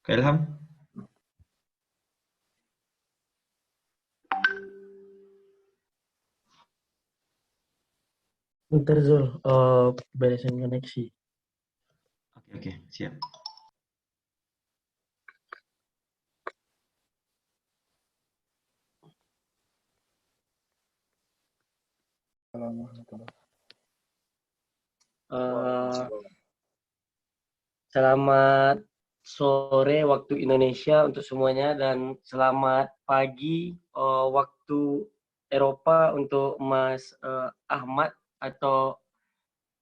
Kak Ilham? Bentar Zul, beresin koneksi. Oke, oke, siap. Eh, Selamat sore waktu Indonesia untuk semuanya dan selamat pagi waktu Eropa untuk Mas Ahmad atau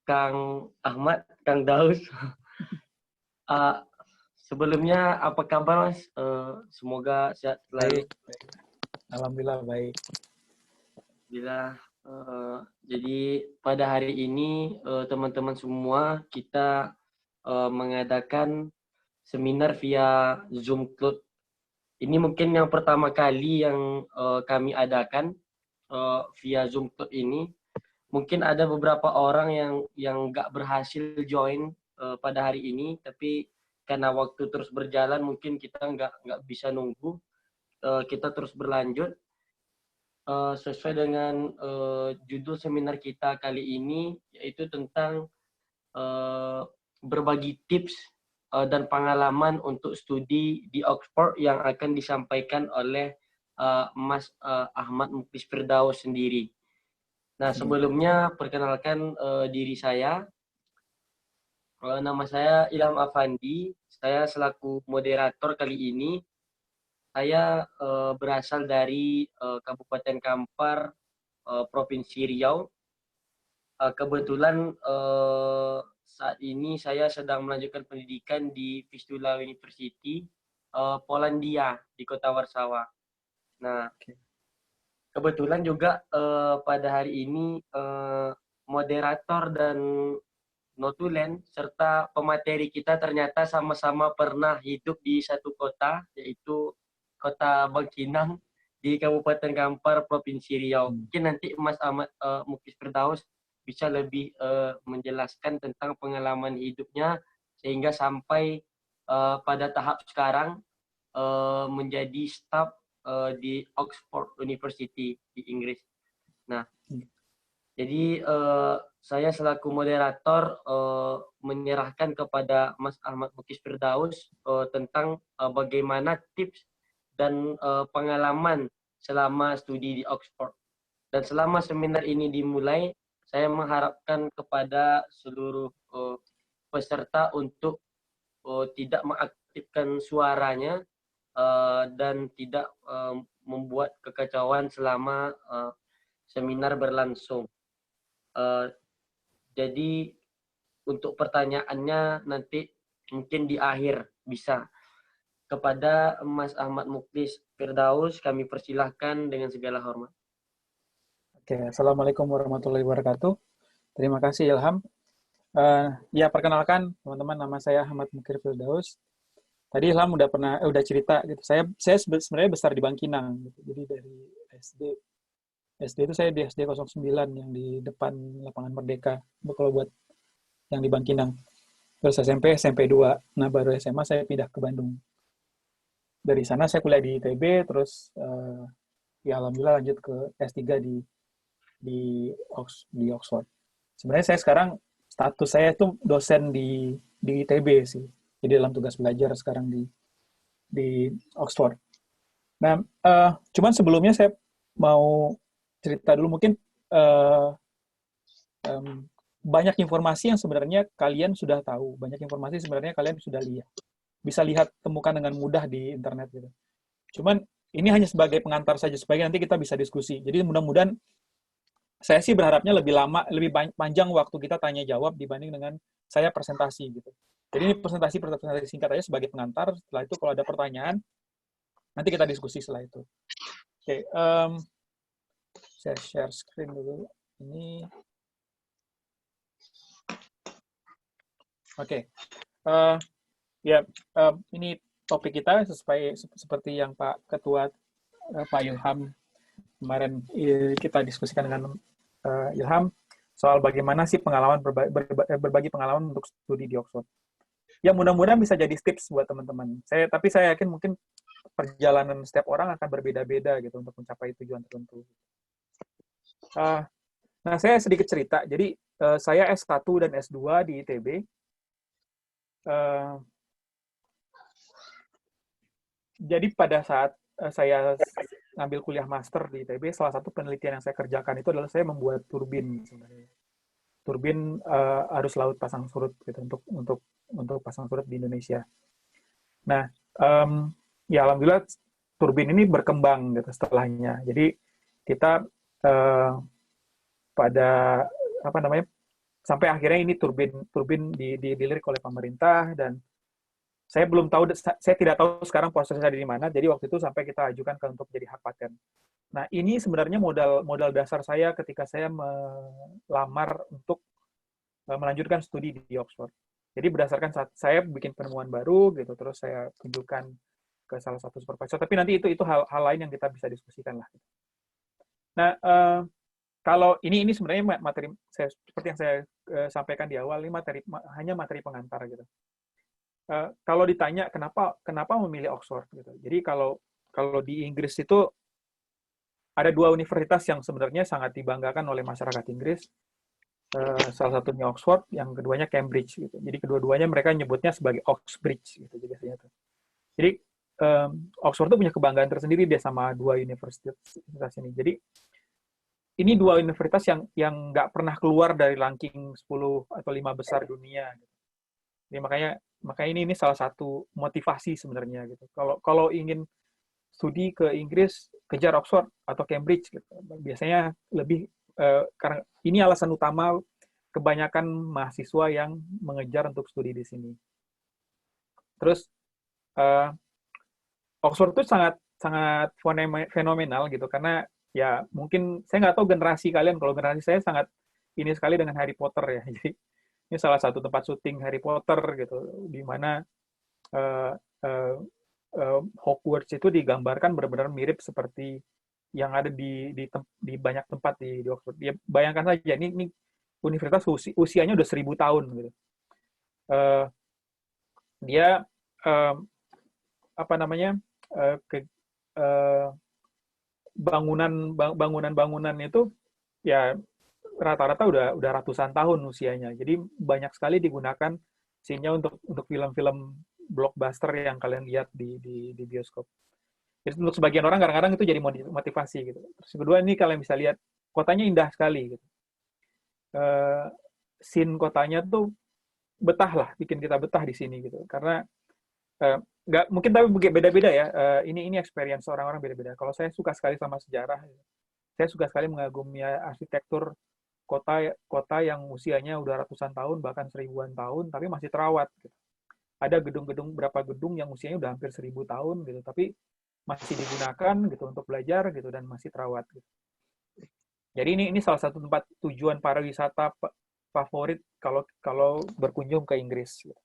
Kang Ahmad, Kang Daus. Eh, Sebelumnya apa kabar Mas? Semoga sehat selalu. Baik, baik. Alhamdulillah baik. Bila jadi pada hari ini teman-teman semua kita mengadakan seminar via Zoom Cloud. Ini mungkin yang pertama kali yang kami adakan via Zoom Cloud ini. Mungkin ada beberapa orang yang nggak berhasil join pada hari ini, tapi karena waktu terus berjalan mungkin kita nggak bisa nunggu, kita terus berlanjut. Sesuai dengan judul seminar kita kali ini, yaitu tentang berbagi tips dan pengalaman untuk studi di Oxford yang akan disampaikan oleh Mas Ahmad Muklis Firdaus sendiri. Nah, sebelumnya perkenalkan diri saya. Nama saya Ilham Afandi. Saya selaku moderator kali ini. Saya berasal dari Kabupaten Kampar, Provinsi Riau. Kebetulan saat ini saya sedang melanjutkan pendidikan di Vistula University, Polandia di Kota Warsawa. Nah, kebetulan juga pada hari ini moderator dan notulen serta pemateri kita ternyata sama-sama pernah hidup di satu kota, yaitu Kota Bangkinang di Kabupaten Kampar, Provinsi Riau. Mungkin nanti Mas Ahmad Muklis Firdaus bisa lebih menjelaskan tentang pengalaman hidupnya sehingga sampai pada tahap sekarang menjadi staf di Oxford University di Inggris. Nah, jadi saya selaku moderator menyerahkan kepada Mas Ahmad Muklis Firdaus tentang bagaimana tips dan pengalaman selama studi di Oxford. Dan selama seminar ini dimulai, saya mengharapkan kepada seluruh peserta untuk tidak mengaktifkan suaranya dan tidak membuat kekacauan selama seminar berlangsung. Jadi untuk pertanyaannya nanti mungkin di akhir bisa. Kepada Mas Ahmad Muklis Firdaus kami persilahkan dengan segala hormat. Oke, Assalamualaikum warahmatullahi wabarakatuh. Terima kasih Ilham. Ya, perkenalkan teman-teman, nama saya Ahmad Muklis Firdaus. Tadi Ilham udah cerita gitu. Saya sebenarnya besar di Bangkinang gitu. Jadi dari SD itu saya di SD 09 yang di depan lapangan Merdeka. Kalau buat yang di Bangkinang. Terus SMP 2. Nah, baru SMA saya pindah ke Bandung. Dari sana saya kuliah di ITB, terus ya alhamdulillah lanjut ke S3 di Oxford. Sebenarnya saya sekarang status saya itu dosen di ITB sih. Jadi dalam tugas belajar sekarang di Oxford. Nah, cuman sebelumnya saya mau cerita dulu mungkin banyak informasi yang sebenarnya kalian sudah tahu, banyak informasi sebenarnya kalian sudah lihat, bisa lihat temukan dengan mudah di internet gitu. Cuman ini hanya sebagai pengantar saja supaya nanti kita bisa diskusi. Jadi mudah-mudahan saya sih berharapnya lebih lama, lebih panjang waktu kita tanya jawab dibanding dengan saya presentasi gitu. Jadi ini presentasi singkat aja sebagai pengantar. Setelah itu kalau ada pertanyaan nanti kita diskusi setelah itu. Oke, saya share screen dulu. Ini oke. Ya, ini topik kita seperti yang Pak Ketua Pak Ilham kemarin kita diskusikan dengan Ilham soal bagaimana sih berbagi pengalaman untuk studi di Oxford. Ya mudah-mudahan bisa jadi tips buat teman-teman. Tapi saya yakin mungkin perjalanan setiap orang akan berbeda-beda gitu untuk mencapai tujuan tertentu. Nah, saya sedikit cerita. Jadi saya S1 dan S2 di ITB. Jadi pada saat saya ngambil kuliah master di ITB, salah satu penelitian yang saya kerjakan itu adalah saya membuat turbin sebenarnya. Turbin arus laut pasang surut gitu untuk pasang surut di Indonesia. Nah, ya alhamdulillah turbin ini berkembang gitu setelahnya. Jadi kita pada apa namanya sampai akhirnya ini turbin dilirik oleh pemerintah dan saya belum tahu, saya tidak tahu sekarang prosesnya di mana. Jadi waktu itu sampai kita ajukan untuk jadi hak paten. Nah, ini sebenarnya modal dasar saya ketika saya melamar untuk melanjutkan studi di Oxford. Jadi berdasarkan saat saya bikin penemuan baru gitu, terus saya tunjukkan ke salah satu supervisor. Tapi nanti itu hal lain yang kita bisa diskusikan lah. Nah, kalau ini sebenarnya materi saya, seperti yang saya sampaikan di awal, ini hanya materi pengantar gitu. Kalau ditanya kenapa memilih Oxford gitu. Jadi kalau di Inggris itu ada 2 universitas yang sebenarnya sangat dibanggakan oleh masyarakat Inggris. Salah satunya Oxford, yang keduanya Cambridge gitu. Jadi kedua-duanya mereka nyebutnya sebagai Oxbridge gitu biasanya tuh. Jadi Oxford tuh punya kebanggaan tersendiri dia sama 2 universitas ini. Jadi ini 2 universitas yang nggak pernah keluar dari ranking 10 atau 5 besar dunia. Gitu. Jadi makanya ini salah satu motivasi sebenarnya gitu. Kalau ingin studi ke Inggris, kejar Oxford atau Cambridge gitu. Biasanya lebih karena ini alasan utama kebanyakan mahasiswa yang mengejar untuk studi di sini. Terus Oxford itu sangat fenomenal gitu karena ya mungkin saya nggak tahu generasi kalian, kalau generasi saya sangat ini sekali dengan Harry Potter ya. Jadi ini salah satu tempat syuting Harry Potter gitu, di mana Hogwarts itu digambarkan benar-benar mirip seperti yang ada di banyak tempat di Oxford. Ya, bayangkan saja, ini universitas usianya udah 1000 tahun gitu. Dia apa namanya bangunan itu ya rata-rata udah ratusan tahun usianya. Jadi banyak sekali digunakan scene-nya untuk film-film blockbuster yang kalian lihat di bioskop. Jadi untuk sebagian orang kadang-kadang itu jadi motivasi gitu. Terus kedua ini kalian bisa lihat kotanya indah sekali gitu. Scene kotanya tuh betah lah, bikin kita betah di sini gitu. Karena nggak mungkin tapi beda-beda ya. Ini experience orang-orang beda-beda. Kalau saya suka sekali sama sejarah, saya suka sekali mengagumi arsitektur kota yang usianya udah ratusan tahun bahkan 1000-an tahun tapi masih terawat. Gitu. Ada berapa gedung yang usianya udah hampir 1000 tahun gitu, tapi masih digunakan gitu untuk belajar gitu dan masih terawat. Gitu. Jadi ini salah satu tempat tujuan para wisata favorit kalau berkunjung ke Inggris. Gitu.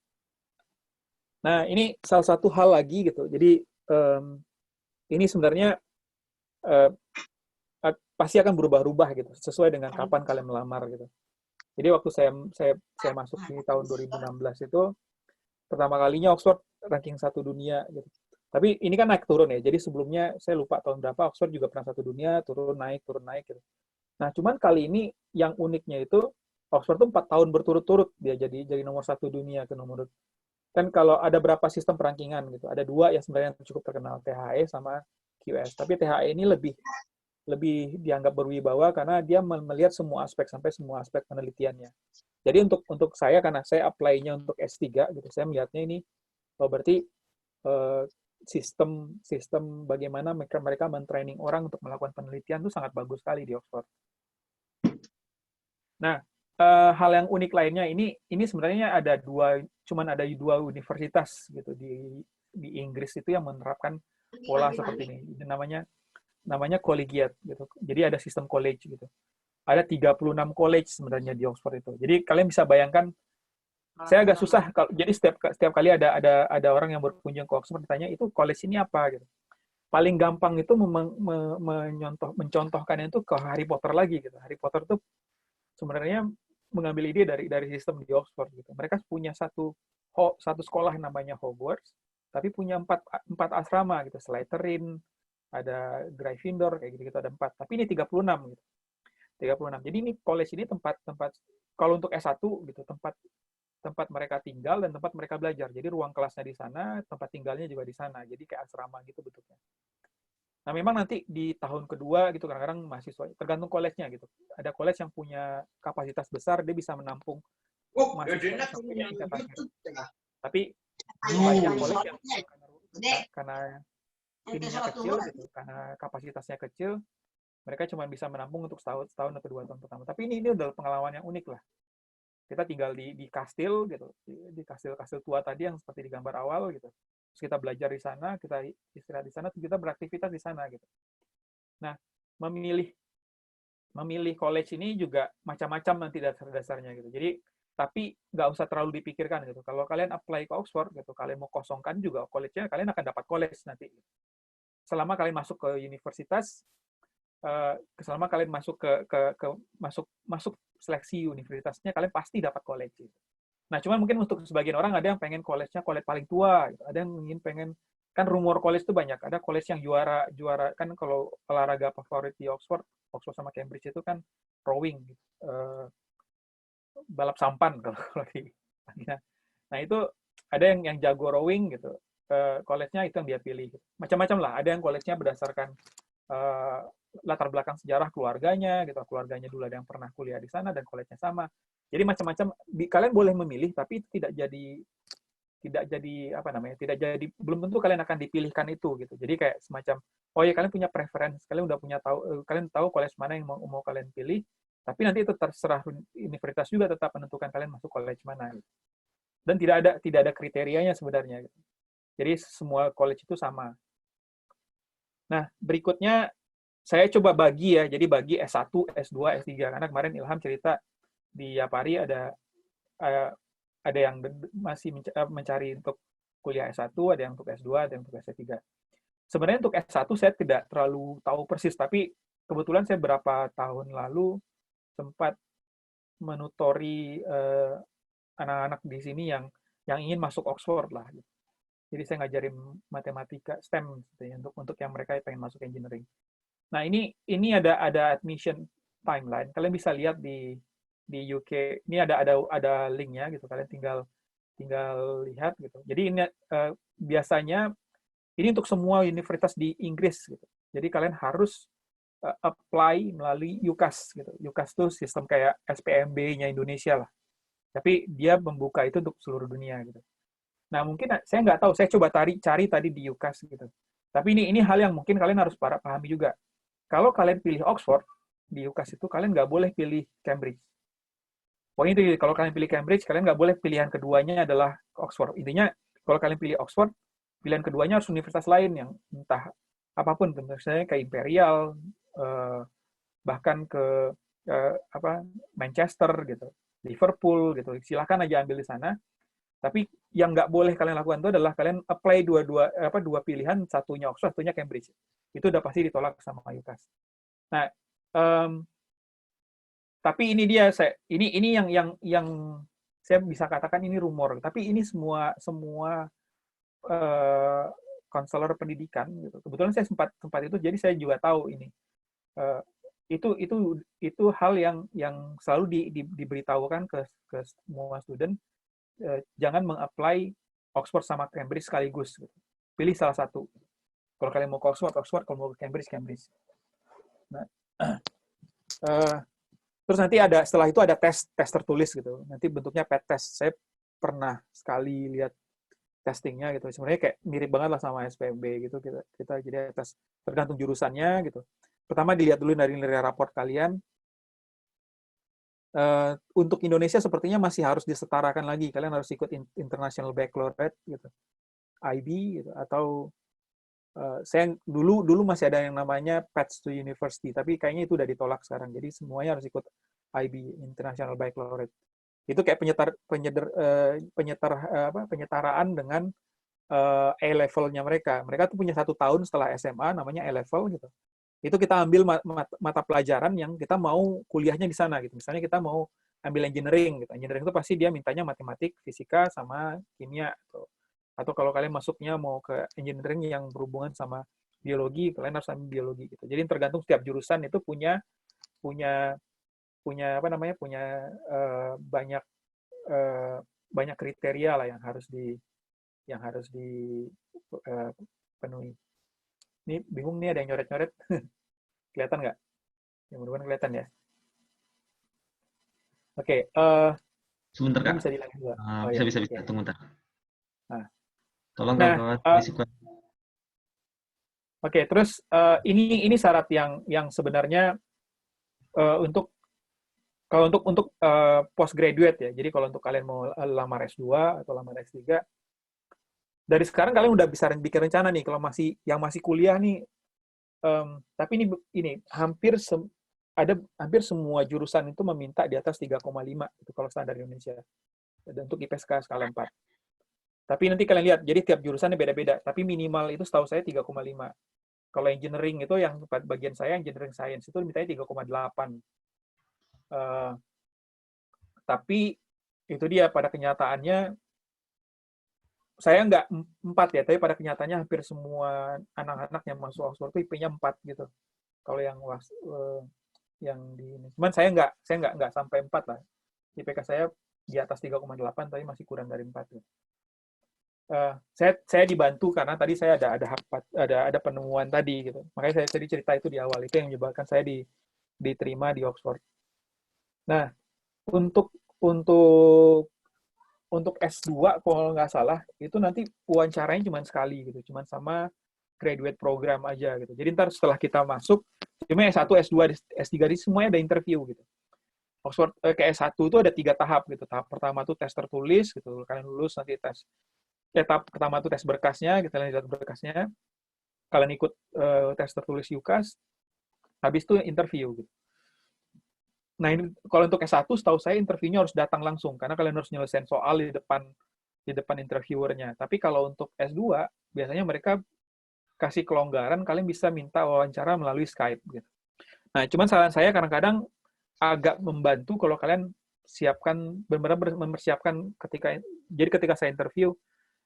Nah, ini salah satu hal lagi gitu. Jadi ini sebenarnya pasti akan berubah-ubah gitu, sesuai dengan kapan kalian melamar gitu. Jadi waktu saya masuk di tahun 2016 itu pertama kalinya Oxford ranking 1 dunia gitu. Tapi ini kan naik turun ya. Jadi sebelumnya saya lupa tahun berapa Oxford juga pernah 1 dunia, turun naik gitu. Nah, cuman kali ini yang uniknya itu Oxford tuh 4 tahun berturut-turut dia jadi nomor 1 dunia ke nomor. Kan kalau ada berapa sistem perankingan gitu. Ada 2 yang sebenarnya cukup terkenal, THE sama QS. Tapi THE ini lebih dianggap berwibawa karena dia melihat semua aspek sampai semua aspek penelitiannya. Jadi untuk saya karena saya apply-nya untuk S3 gitu, saya melihatnya ini berarti sistem bagaimana mereka men-training orang untuk melakukan penelitian itu sangat bagus sekali di Oxford. Nah, hal yang unik lainnya ini sebenarnya cuman ada dua universitas gitu di Inggris itu yang menerapkan pola seperti ini. Namanya collegiate gitu. Jadi ada sistem college gitu. Ada 36 college sebenarnya di Oxford itu. Jadi kalian bisa bayangkan saya agak susah jadi setiap kali ada orang yang berkunjung ke Oxford ditanya itu college ini apa gitu. Paling gampang itu mencontohkannya itu ke Harry Potter lagi gitu. Harry Potter itu sebenarnya mengambil ide dari sistem di Oxford gitu. Mereka punya satu satu sekolah yang namanya Hogwarts, tapi punya empat asrama gitu, Slytherin, ada Gryffindor kayak gitu, ada 4. Tapi ini 36 gitu. 36. Jadi ini college ini tempat kalau untuk S1 gitu, tempat mereka tinggal dan tempat mereka belajar. Jadi ruang kelasnya di sana, tempat tinggalnya juga di sana. Jadi kayak asrama gitu bentuknya. Nah, memang nanti di tahun kedua gitu kadang-kadang mahasiswa tergantung college-nya gitu. Ada college yang punya kapasitas besar, dia bisa menampung mahasiswa sampai tingkat akhir. Tapi banyak college yang karena ininya kecil gitu, karena kapasitasnya kecil, mereka cuma bisa menampung untuk setahun atau 2 tahun pertama. Tapi ini adalah pengalaman yang unik lah. Kita tinggal di kastil gitu, di kastil tua tadi yang seperti di gambar awal gitu. Terus kita belajar di sana, kita istirahat di sana, kita beraktivitas di sana gitu. Nah, memilih college ini juga macam-macam nanti dasar-dasarnya gitu. Jadi tapi nggak usah terlalu dipikirkan gitu. Kalau kalian apply ke Oxford gitu, kalian mau kosongkan juga college-nya, kalian akan dapat college nanti. Selama kalian masuk ke universitas, selama kalian masuk masuk seleksi universitasnya, kalian pasti dapat college. Gitu. Nah, cuman mungkin untuk sebagian orang ada yang pengen college-nya college paling tua, gitu. Ada yang ingin pengen, kan rumor college itu banyak. Ada college yang juara kan kalau olahraga favorit di Oxford sama Cambridge itu kan rowing, gitu. Balap sampan kalau di. Nah, itu ada yang jago rowing gitu. College-nya itu yang dia pilih. Gitu. Macam-macam lah. Ada yang college-nya berdasarkan latar belakang sejarah keluarganya gitu, keluarganya dulu ada yang pernah kuliah di sana dan college-nya sama. Jadi macam-macam, kalian boleh memilih tapi tidak jadi apa namanya, tidak jadi, belum tentu kalian akan dipilihkan itu gitu. Jadi kayak semacam oh ya, kalian punya preference, kalian udah punya kalian tahu college mana yang mau kalian pilih, tapi nanti itu terserah universitas juga tetap menentukan kalian masuk college mana gitu. Dan tidak ada kriterianya sebenarnya gitu. Jadi semua college itu sama. Nah, berikutnya saya coba bagi ya, jadi bagi S1, S2, S3. Karena kemarin Ilham cerita di Yapari ada yang masih mencari untuk kuliah S1, ada yang untuk S2, ada yang untuk S3. Sebenarnya untuk S1 saya tidak terlalu tahu persis, tapi kebetulan saya beberapa tahun lalu sempat menutori anak-anak di sini yang ingin masuk Oxford lah. Jadi saya ngajarin matematika STEM gitu, untuk yang mereka pengen masuk engineering. Nah, ini ada admission timeline. Kalian bisa lihat di UK. Ini ada linknya gitu. Kalian tinggal lihat gitu. Jadi ini biasanya ini untuk semua universitas di Inggris gitu. Jadi kalian harus apply melalui UCAS gitu. UCAS itu sistem kayak SPMB-nya Indonesia lah. Tapi dia membuka itu untuk seluruh dunia gitu. Nah, mungkin saya nggak tahu. Saya coba cari tadi di UCAS gitu. Tapi ini hal yang mungkin kalian harus pahami juga. Kalau kalian pilih Oxford, di UCAS itu kalian nggak boleh pilih Cambridge. Pokoknya itu, kalau kalian pilih Cambridge, kalian nggak boleh pilihan keduanya adalah Oxford. Intinya, kalau kalian pilih Oxford, pilihan keduanya harus universitas lain yang entah apapun, misalnya kayak Imperial, bahkan ke Manchester gitu, Liverpool gitu. Silakan aja ambil di sana. Tapi yang nggak boleh kalian lakukan itu adalah kalian apply dua pilihan, satunya Oxford, satunya Cambridge. Itu udah pasti ditolak sama UCAS. Nah, tapi ini dia, ini yang saya bisa katakan ini rumor. Tapi ini semua konselor pendidikan gitu. Kebetulan saya sempat itu, jadi saya juga tahu ini. Itu hal yang selalu diberitahukan ke semua student. Jangan meng-apply Oxford sama Cambridge sekaligus. Gitu. Pilih salah satu. Kalau kalian mau ke Oxford, kalau mau ke Cambridge. Nah, terus nanti setelah itu ada tes tertulis gitu. Nanti bentuknya pet test. Saya pernah sekali lihat testingnya gitu. Sebenarnya kayak mirip banget lah sama SPMB gitu. Kita jadi tes tergantung jurusannya gitu. Pertama dilihat dulu dari nilai raport kalian. Untuk Indonesia sepertinya masih harus disetarakan lagi. Kalian harus ikut International Baccalaureate gitu, IB gitu, atau saya dulu masih ada yang namanya Paths to University, tapi kayaknya itu udah ditolak sekarang. Jadi semuanya harus ikut IB, International Baccalaureate. Itu kayak penyetaraan dengan A-level-nya mereka. Mereka tuh punya 1 tahun setelah SMA namanya A-level gitu. Itu kita ambil mata pelajaran yang kita mau kuliahnya di sana gitu. Misalnya kita mau ambil engineering gitu. Engineering itu pasti dia mintanya matematik, fisika, sama kimia. Gitu. Atau kalau kalian masuknya mau ke engineering yang berhubungan sama biologi, kalian harus ambil biologi gitu. Jadi tergantung setiap jurusan itu punya punya punya apa namanya punya banyak banyak kriteria lah yang harus dipenuhi. Ini bingung nih ada yang nyoret-nyoret. Kelihatan nggak? Ya, mudah-mudahan kelihatan ya. Oke, Sebentar ini Kak. bisa dilanjut juga. Oh Bisa ya, bisa oke. bisa tunggu ntar. Nah, Tolong nah, kawan-kawan isi oke, terus ini syarat yang sebenarnya untuk kalau untuk postgraduate ya. Jadi kalau untuk kalian mau lamar S2 atau lamar S3, dari sekarang kalian udah bisa bikin rencana nih kalau masih kuliah nih. Tapi ini hampir semua jurusan itu meminta di atas 3,5 itu kalau standar Indonesia. Dan untuk IPSK skala 4. Tapi nanti kalian lihat, jadi tiap jurusannya beda-beda. Tapi minimal itu setahu saya 3,5. Kalau engineering itu yang bagian saya, engineering science itu mintanya 3,8. Tapi itu dia pada kenyataannya, saya nggak 4 ya, tapi pada kenyataannya hampir semua anak-anak yang masuk Oxford itu IP-nya 4 gitu. Kalau yang di ini. Cuman saya nggak sampai 4 lah. IPK saya di atas 3,8 tapi masih kurang dari 4 gitu. Saya dibantu karena tadi saya ada penemuan tadi gitu. Makanya saya tadi cerita itu di awal, itu yang menyebabkan saya diterima di Oxford. Nah, untuk S2 kalau nggak salah itu nanti wawancaranya cuma sekali gitu, cuma sama graduate program aja gitu. Jadi ntar setelah kita masuk, cuma S1, S2, S3 di semuanya ada interview gitu. Oxford ke S1 itu ada 3 tahap gitu. Tahap pertama tuh tes tertulis gitu, kalian lulus nanti tes. Tahap pertama tuh tes berkasnya, kita lihat berkasnya. Kalian ikut tes tertulis UCAS, habis itu interview gitu. Nah, ini kalau untuk S1 setahu saya interviewnya harus datang langsung karena kalian harus nyelesain soal di depan interviewernya. Tapi kalau untuk S2 biasanya mereka kasih kelonggaran, kalian bisa minta wawancara melalui Skype gitu. Nah, cuman saran saya kadang-kadang agak membantu kalau kalian benar-benar mempersiapkan ketika saya interview,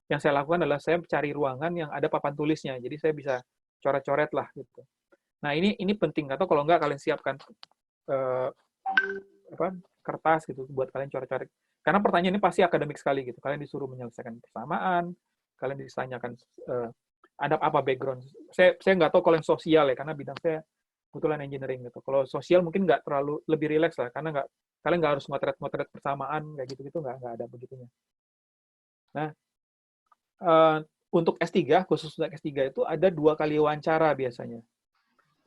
yang saya lakukan adalah saya cari ruangan yang ada papan tulisnya. Jadi saya bisa coret-coret lah gitu. Nah, ini penting, atau kalau enggak kalian siapkan kertas gitu buat kalian coret-coret. Karena pertanyaan ini pasti akademik sekali gitu. Kalian disuruh menyelesaikan persamaan, kalian ditanyakan ada apa background. Saya nggak tahu kalau yang sosial ya, karena bidang saya kebetulan engineering gitu. Kalau sosial mungkin nggak terlalu lebih rileks lah, karena kalian nggak harus motret persamaan kayak gitu nggak ada begitunya. Nah, untuk S3, khusus untuk S3 itu ada 2 kali wawancara biasanya.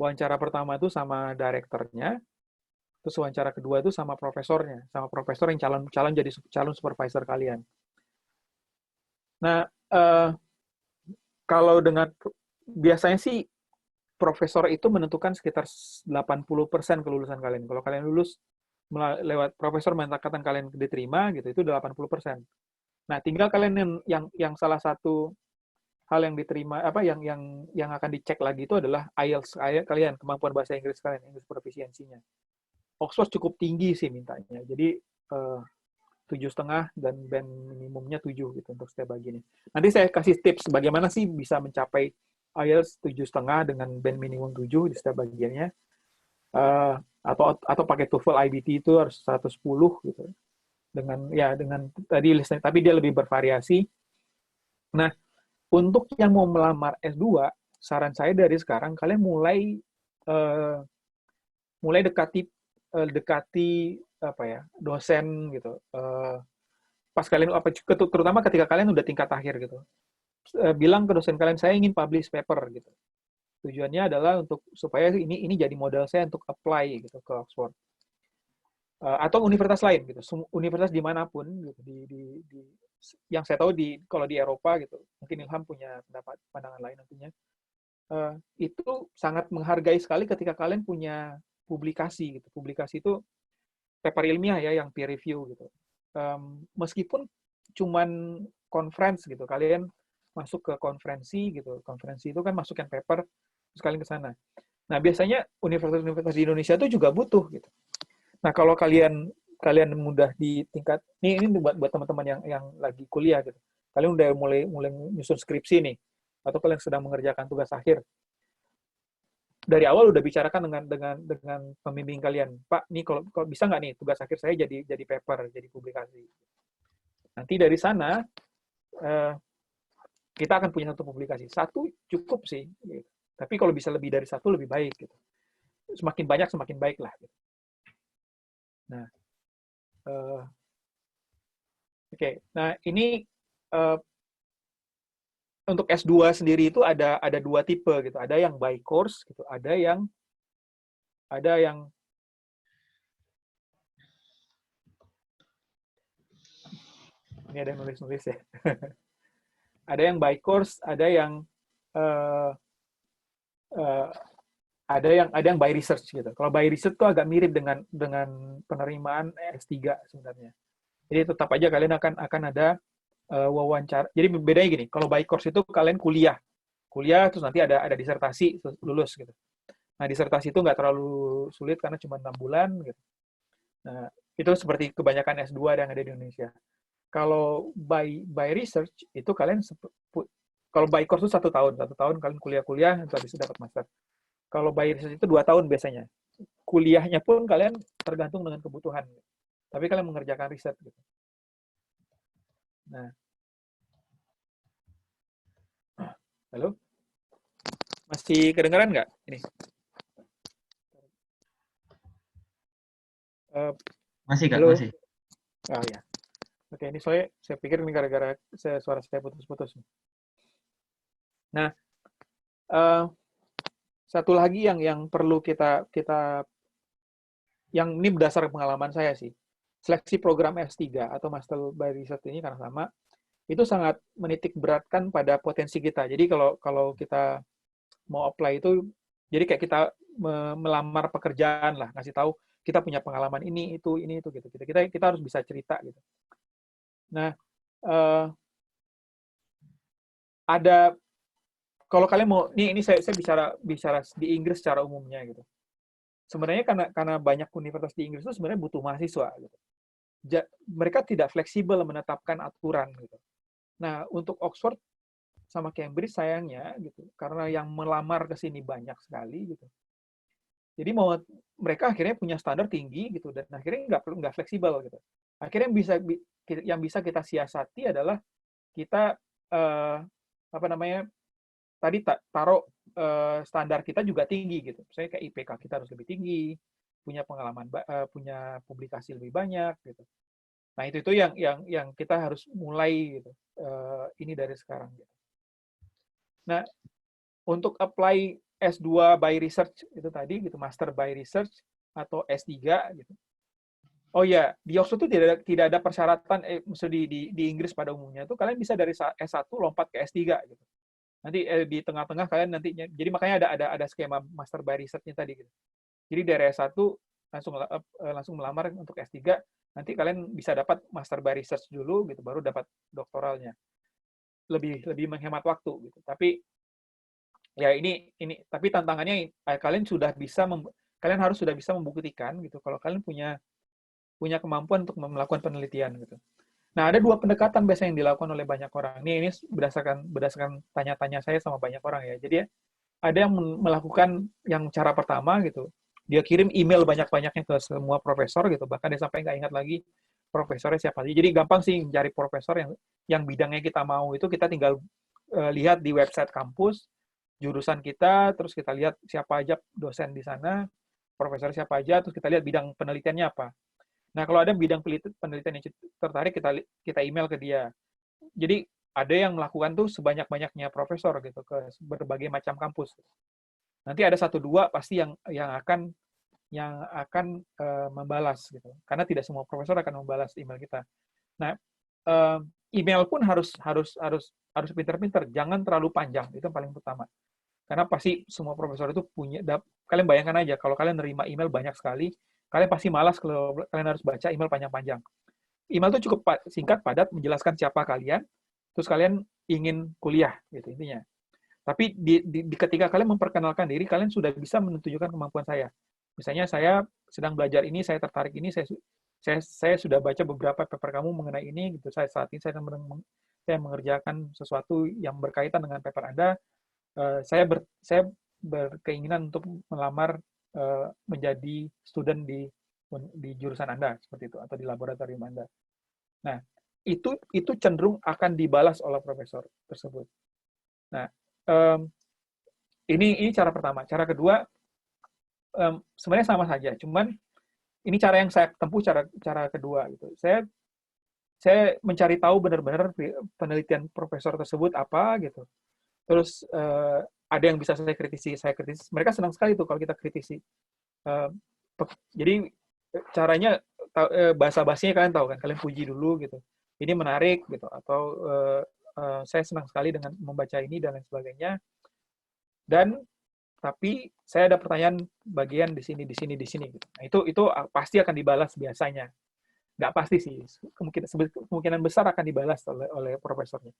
Wawancara pertama itu sama direkturnya, terus wawancara kedua itu sama profesornya, sama profesor yang jadi calon supervisor kalian. Nah, kalau biasanya sih profesor itu menentukan sekitar 80% kelulusan kalian. Kalau kalian lulus lewat profesor mengatakan kalian diterima gitu, itu 80%. Nah, tinggal kalian yang salah satu hal yang diterima yang akan dicek lagi itu adalah IELTS kalian, kemampuan bahasa Inggris kalian, English proficiency-nya. Oxford cukup tinggi sih mintanya. Jadi 7,5 dan band minimumnya 7 gitu untuk setiap bagian. Nanti saya kasih tips bagaimana sih bisa mencapai IELTS 7,5 dengan band minimum 7 di setiap bagiannya. Atau pakai TOEFL IBT itu harus 110 gitu. Dengan tadi listnya, tapi dia lebih bervariasi. Nah, untuk yang mau melamar S2, saran saya dari sekarang kalian mulai dekati dosen gitu. Pas kalian terutama ketika kalian udah tingkat akhir gitu. Bilang ke dosen kalian, saya ingin publish paper gitu. Tujuannya adalah supaya ini jadi modal saya untuk apply gitu ke Oxford. Atau universitas lain gitu, universitas dimanapun gitu, yang saya tahu kalau di Eropa gitu, mungkin Ilham punya pandangan lain nantinya, itu sangat menghargai sekali ketika kalian punya publikasi gitu. Publikasi itu paper ilmiah ya yang peer review gitu. Meskipun cuman conference gitu, kalian masuk ke konferensi gitu, konferensi itu kan masukkan paper terus kalian ke sana. Nah biasanya universitas-universitas di Indonesia itu juga butuh gitu. Nah, kalau kalian kalian mudah di tingkat ini buat teman-teman yang lagi kuliah gitu. Kalian udah mulai nyusun skripsi nih, atau kalian sedang mengerjakan tugas akhir. Dari awal udah bicarakan dengan pembimbing kalian, Pak, nih kalau bisa nggak nih tugas akhir saya jadi paper, jadi publikasi. Nanti dari sana kita akan punya satu publikasi. Satu cukup sih, gitu. Tapi kalau bisa lebih dari satu lebih baik. Gitu. Semakin banyak semakin baik lah. Gitu. Nah, oke. Nah ini untuk S2 sendiri itu ada dua tipe gitu. Ada yang by course gitu. Ada yang ini ada yang nulis-nulis ya. Ada yang by course, ada yang by research gitu. Kalau by research itu agak mirip dengan penerimaan S3 sebenarnya. Jadi tetap aja kalian akan ada wawancara. Jadi bedanya gini, kalau by course itu kalian kuliah terus nanti ada disertasi lulus gitu. Nah, disertasi itu nggak terlalu sulit karena cuma 6 bulan gitu. Nah, itu seperti kebanyakan S2 yang ada di Indonesia. Kalau by research itu kalian kalau by course itu 1 tahun kalian kuliah itu habis itu dapat master. Kalau by research itu 2 tahun biasanya. Kuliahnya pun kalian tergantung dengan kebutuhan. Tapi kalian mengerjakan riset gitu. Nah, halo, masih kedengaran nggak ini? Masih Kak, halo? masih. Oh ya. Oke, ini saya pikir ini gara-gara suara saya putus-putus. Nah, satu lagi yang perlu kita yang ini berdasar pengalaman saya sih. Seleksi program S3 atau Master by Research ini karena sama itu sangat menitik beratkan pada potensi kita. Jadi kalau kita mau apply itu jadi kayak kita melamar pekerjaan lah, ngasih tahu kita punya pengalaman ini itu gitu. Kita harus bisa cerita gitu. Nah, ada kalau kalian mau ini saya bicara di Inggris secara umumnya gitu. Sebenarnya karena banyak universitas di Inggris itu sebenarnya butuh mahasiswa gitu. Mereka tidak fleksibel menetapkan aturan gitu. Nah, untuk Oxford sama Cambridge sayangnya gitu, karena yang melamar ke sini banyak sekali gitu. Jadi mereka akhirnya punya standar tinggi gitu dan akhirnya nggak fleksibel gitu. Akhirnya yang bisa kita siasati adalah kita tadi taruh standar kita juga tinggi gitu. Misalnya kayak IPK kita harus lebih tinggi, punya pengalaman, punya publikasi lebih banyak gitu. Nah itu yang kita harus mulai gitu. Ini dari sekarang. Gitu. Nah untuk apply S2 by research itu tadi gitu, master by research atau S3 gitu. Oh ya, di Oxford itu tidak ada persyaratan di Inggris pada umumnya itu kalian bisa dari S1 lompat ke S3 gitu. Nanti di tengah-tengah kalian nantinya, jadi makanya ada skema master by research-nya tadi gitu. Jadi dari S1 langsung melamar untuk S3, nanti kalian bisa dapat master by research dulu gitu, baru dapat doktoralnya. Lebih menghemat waktu gitu. Tapi ya tapi tantangannya kalian harus sudah bisa membuktikan gitu kalau kalian punya kemampuan untuk melakukan penelitian gitu. Nah, ada 2 pendekatan biasanya yang dilakukan oleh banyak orang. Ini berdasarkan tanya-tanya saya sama banyak orang ya. Jadi ada yang melakukan yang cara pertama gitu. Dia kirim email banyak-banyaknya ke semua profesor gitu. Bahkan dia sampai nggak ingat lagi profesornya siapa. Jadi gampang sih mencari profesor yang bidangnya kita mau itu kita tinggal lihat di website kampus, jurusan kita, terus kita lihat siapa aja dosen di sana, profesor siapa aja, terus kita lihat bidang penelitiannya apa. Nah, kalau ada bidang penelitian yang tertarik, kita email ke dia. Jadi, ada yang melakukan tuh sebanyak-banyaknya profesor gitu ke berbagai macam kampus. Nanti ada 1-2 pasti yang akan membalas gitu. Karena tidak semua profesor akan membalas email kita. Nah, email pun harus pintar-pintar, jangan terlalu panjang, itu yang paling utama. Karena pasti semua profesor itu kalian bayangkan aja kalau kalian nerima email banyak sekali, kalian pasti malas kalau kalian harus baca email panjang-panjang. Email itu cukup singkat, padat, menjelaskan siapa kalian, terus kalian ingin kuliah, gitu intinya. Tapi ketika kalian memperkenalkan diri, kalian sudah bisa menunjukkan kemampuan saya. Misalnya saya sedang belajar ini, saya tertarik ini, saya sudah baca beberapa paper kamu mengenai ini gitu. Saat ini saya mengerjakan sesuatu yang berkaitan dengan paper Anda. Saya berkeinginan untuk melamar menjadi student di jurusan Anda seperti itu atau di laboratorium Anda. Nah, itu cenderung akan dibalas oleh profesor tersebut. Nah, ini cara pertama. Cara kedua sebenarnya sama saja, cuman ini cara yang saya tempuh, cara kedua gitu. Saya mencari tahu benar-benar penelitian profesor tersebut apa gitu. Terus ada yang bisa saya kritisi. Mereka senang sekali tuh kalau kita kritisi. Jadi caranya bahasa-bahasanya kalian tahu kan, kalian puji dulu gitu. Ini menarik gitu, atau saya senang sekali dengan membaca ini dan lain sebagainya. Dan tapi saya ada pertanyaan bagian di sini gitu. Nah, itu pasti akan dibalas biasanya. Nggak pasti sih, kemungkinan besar akan dibalas oleh profesornya.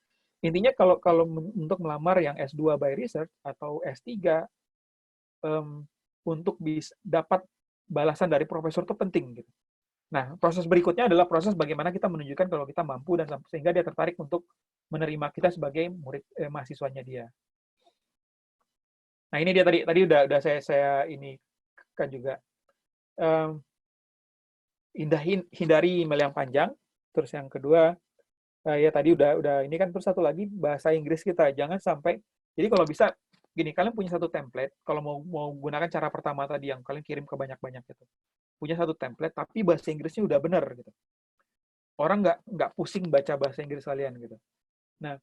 Intinya kalau untuk melamar yang S2 by research atau S3 untuk dapat balasan dari profesor itu penting gitu. Nah, proses berikutnya adalah proses bagaimana kita menunjukkan kalau kita mampu dan sehingga dia tertarik untuk menerima kita sebagai murid mahasiswanya dia. Nah, ini dia tadi udah saya ini kan juga hindari email yang panjang. Terus yang kedua ya tadi udah ini kan, terus satu lagi bahasa Inggris kita jangan sampai, jadi kalau bisa gini, kalian punya satu template kalau mau gunakan cara pertama tadi yang kalian kirim ke banyak-banyak gitu. Punya satu template tapi bahasa Inggrisnya udah benar gitu. Orang nggak pusing baca bahasa Inggris kalian gitu. Nah,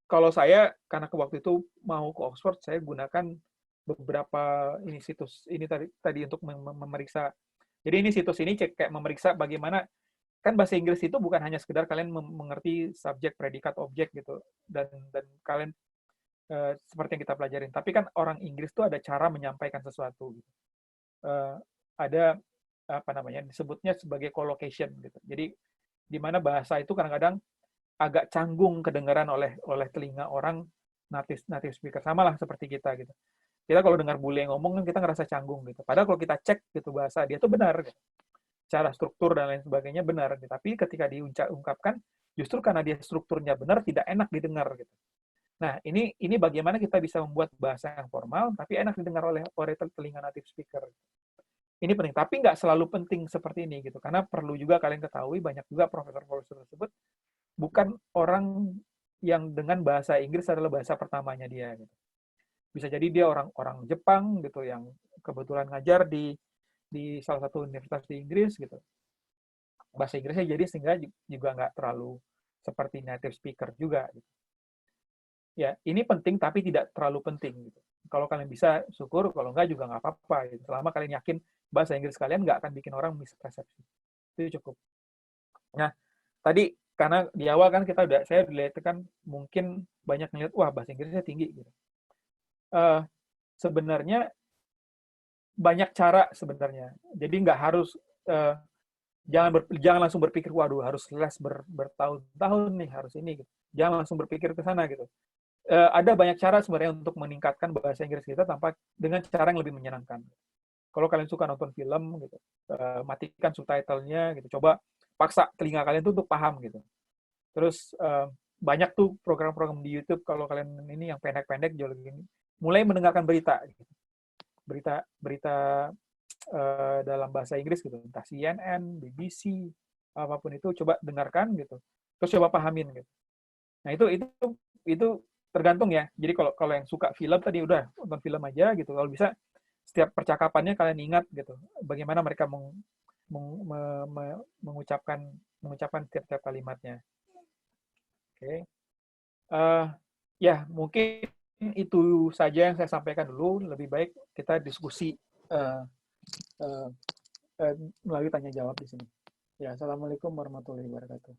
kalau saya karena ke waktu itu mau ke Oxford, saya gunakan beberapa ini situs ini tadi untuk memeriksa. Jadi ini situs ini kayak memeriksa bagaimana, kan bahasa Inggris itu bukan hanya sekedar kalian mengerti subjek, predikat, objek gitu, dan kalian seperti yang kita pelajarin. Tapi kan orang Inggris itu ada cara menyampaikan sesuatu gitu. Ada apa namanya, disebutnya sebagai collocation gitu. Jadi di mana bahasa itu kadang-kadang agak canggung kedengaran oleh telinga orang native speaker, sama lah seperti kita gitu. Kita kalau dengar bule ngomong kan kita ngerasa canggung gitu. Padahal kalau kita cek gitu bahasa dia tuh benar gitu. Cara struktur dan lain sebagainya benar gitu. Tapi ketika diungkapkan justru karena dia strukturnya benar tidak enak didengar gitu. Nah, ini bagaimana kita bisa membuat bahasa yang formal tapi enak didengar oleh telinga native speaker. Ini penting, tapi nggak selalu penting seperti ini gitu. Karena perlu juga kalian ketahui banyak juga profesor-profesor tersebut bukan orang yang dengan bahasa Inggris adalah bahasa pertamanya dia gitu. Bisa jadi dia orang Jepang gitu yang kebetulan ngajar di salah satu universitas di Inggris gitu. Bahasa Inggrisnya jadi sehingga juga nggak terlalu seperti native speaker juga gitu. Ya, ini penting tapi tidak terlalu penting gitu. Kalau kalian bisa syukur, kalau nggak juga nggak apa-apa gitu. Selama kalian yakin bahasa Inggris kalian nggak akan bikin orang mispersepsi. Itu cukup. Nah, tadi karena di awal kan saya lihat kan mungkin banyak ngeliat, wah bahasa Inggrisnya tinggi gitu. Sebenarnya banyak cara sebenarnya. Jadi nggak harus jangan langsung berpikir waduh harus les bertahun-tahun nih harus ini gitu. Jangan langsung berpikir ke sana gitu. Ada banyak cara sebenarnya untuk meningkatkan bahasa Inggris kita dengan cara yang lebih menyenangkan. Kalau kalian suka nonton film gitu, matikan subtitlenya gitu. Coba paksa telinga kalian tuh untuk paham gitu. Terus banyak tuh program-program di YouTube kalau kalian ini yang pendek-pendek jauh lebih ini. Mulai mendengarkan berita gitu. Berita dalam bahasa Inggris gitu, entah CNN, BBC, apapun itu coba dengarkan gitu. Terus coba pahamin gitu. Nah, itu tergantung ya. Jadi kalau yang suka film tadi udah nonton film aja gitu. Kalau bisa setiap percakapannya kalian ingat gitu. Bagaimana mereka mengucapkan tiap-tiap kalimatnya. Oke. Ya, mungkin itu saja yang saya sampaikan dulu. Lebih baik kita diskusi melalui tanya jawab di sini. Ya, assalamualaikum warahmatullahi wabarakatuh.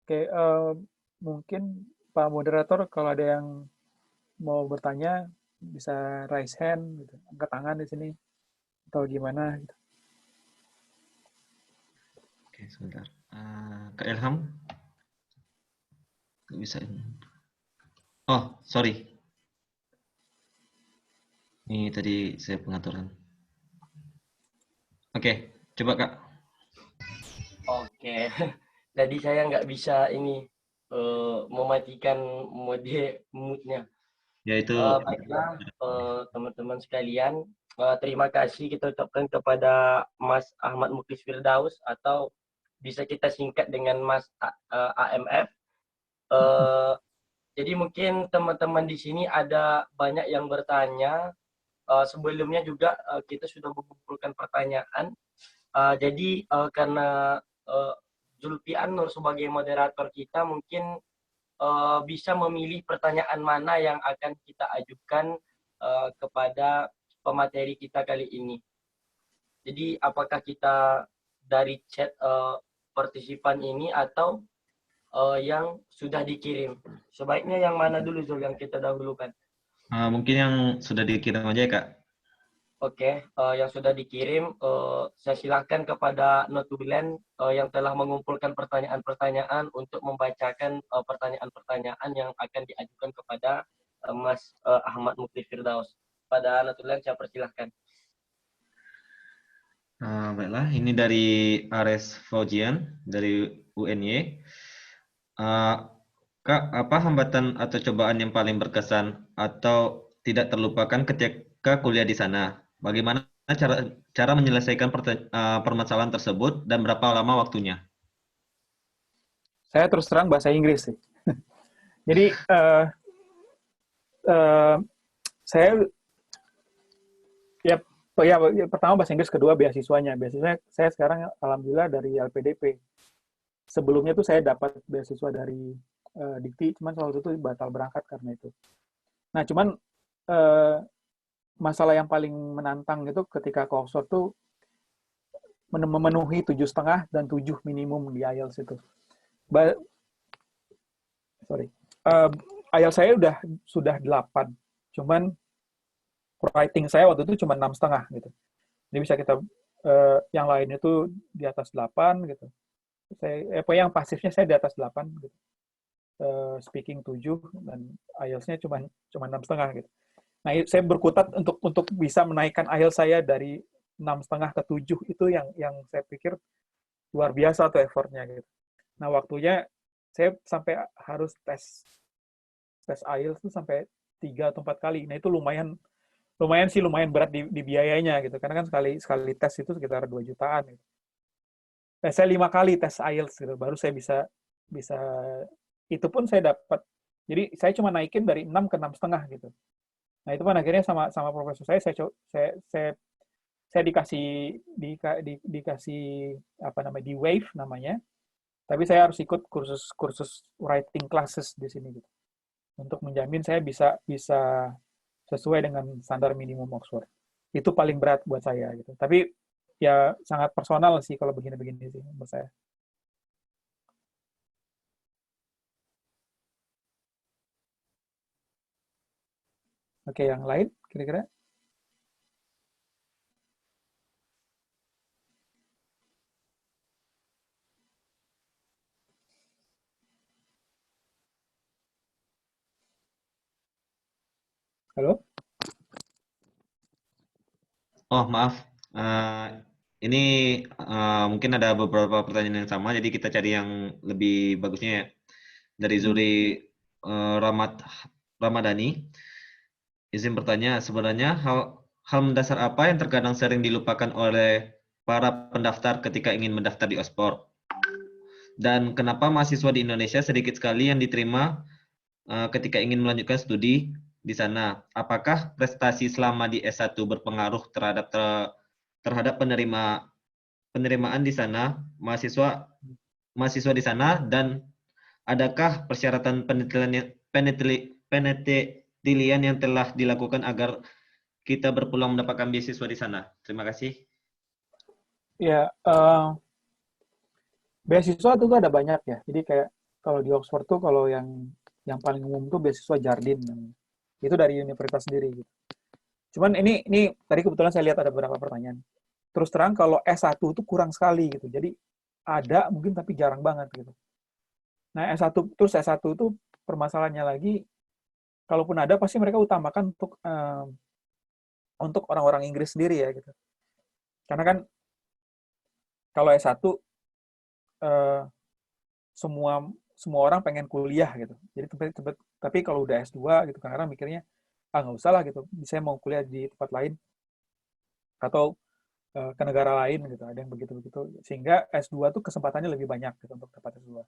Oke, mungkin Pak Moderator kalau ada yang mau bertanya bisa raise hand, gitu. Angkat tangan di sini atau gimana? Gitu. Oke, sebentar. Kak Ilham, Nggak bisa. Oh, sorry. Ini tadi saya pengaturan. Oke, coba Kak. Oke. Jadi saya nggak bisa ini mematikan mode moodnya. Yaitu, Baiklah, teman-teman sekalian, terima kasih kita ucapkan kepada Mas Ahmad Muklis Firdaus atau bisa kita singkat dengan Mas AMF. Eh, jadi mungkin teman-teman di sini ada banyak yang bertanya. Sebelumnya juga kita sudah mengumpulkan pertanyaan. Jadi karena uh, Zulfi An-Nur sebagai moderator kita mungkin bisa memilih pertanyaan mana yang akan kita ajukan kepada pemateri kita kali ini. Jadi apakah kita dari chat partisipan ini atau yang sudah dikirim? Sebaiknya yang mana dulu Zul yang kita dahulukan? mungkin yang sudah dikirim aja ya Kak. Oke, yang sudah dikirim, saya silakan kepada Notulen yang telah mengumpulkan pertanyaan-pertanyaan untuk membacakan pertanyaan-pertanyaan yang akan diajukan kepada Mas Ahmad Mukti Firdaus. Pada Notulen saya persilahkan. Baiklah, ini dari Ares Faujian dari UNY. Kak, apa hambatan atau cobaan yang paling berkesan atau tidak terlupakan ketika kuliah di sana? Bagaimana cara menyelesaikan permasalahan tersebut dan berapa lama waktunya? Saya terus terang bahasa Inggris sih. Jadi saya ya pertama bahasa Inggris, kedua beasiswanya. Beasiswanya saya sekarang alhamdulillah dari LPDP. Sebelumnya tuh saya dapat beasiswa dari Dikti, cuman waktu itu batal berangkat karena itu. Nah, cuman masalah yang paling menantang itu ketika ke Oxford tuh memenuhi 7,5 dan 7 minimum di IELTS itu. IELTS saya sudah 8, cuman writing saya waktu itu cuma 6,5 gitu. Jadi bisa kita yang lain itu di atas 8 gitu. Yang pasifnya saya di atas 8 gitu. Speaking 7 dan IELTS-nya cuma 6,5 gitu. Nah, saya berkutat untuk bisa menaikkan IELTS saya dari 6,5 ke 7 itu yang saya pikir luar biasa tuh effortnya gitu. Nah, waktunya saya sampai harus tes IELTS itu sampai 3 atau 4 kali. Nah, itu lumayan berat di biayanya gitu. Karena kan sekali tes itu sekitar 2 jutaan gitu. Saya 5 kali tes IELTS gitu, baru saya bisa itu pun saya dapat. Jadi saya cuma naikin dari 6 ke 6,5 gitu. Nah, itu kan akhirnya sama profesor saya dikasih apa namanya, di Wave namanya. Tapi saya harus ikut kursus writing classes di sini gitu. Untuk menjamin saya bisa sesuai dengan standar minimum Oxford. Itu paling berat buat saya gitu. Tapi ya sangat personal sih kalau begini-begini sih menurut saya. Oke, yang lain kira-kira? Halo? Oh, maaf. Ini mungkin ada beberapa pertanyaan yang sama, jadi kita cari yang lebih bagusnya ya. Dari Zuri Ramadhani. Izin bertanya, sebenarnya hal mendasar apa yang terkadang sering dilupakan oleh para pendaftar ketika ingin mendaftar di Oxford? Dan kenapa mahasiswa di Indonesia sedikit sekali yang diterima ketika ingin melanjutkan studi di sana? Apakah prestasi selama di S1 berpengaruh terhadap penerimaan di sana, mahasiswa di sana, dan adakah persyaratan penelitian yang telah dilakukan agar kita berpeluang mendapatkan beasiswa di sana? Terima kasih. Ya, beasiswa tuh ada banyak ya. Jadi kayak kalau di Oxford tuh kalau yang paling umum tuh beasiswa Jardine namanya. Itu dari universitas sendiri gitu. Cuman ini tadi kebetulan saya lihat ada beberapa pertanyaan. Terus terang kalau S1 itu kurang sekali gitu. Jadi ada mungkin tapi jarang banget gitu. Nah, S1 itu permasalahannya lagi, kalaupun ada pasti mereka utamakan untuk orang-orang Inggris sendiri ya gitu. Karena kan kalau S1 eh, semua semua orang pengen kuliah gitu. Jadi tapi kalau udah S2 gitu, kadang-kadang mikirnya nggak usah lah gitu. Bisa mau kuliah di tempat lain atau ke negara lain gitu. Ada yang begitu-begitu. Sehingga S2 tuh kesempatannya lebih banyak gitu untuk dapat S2.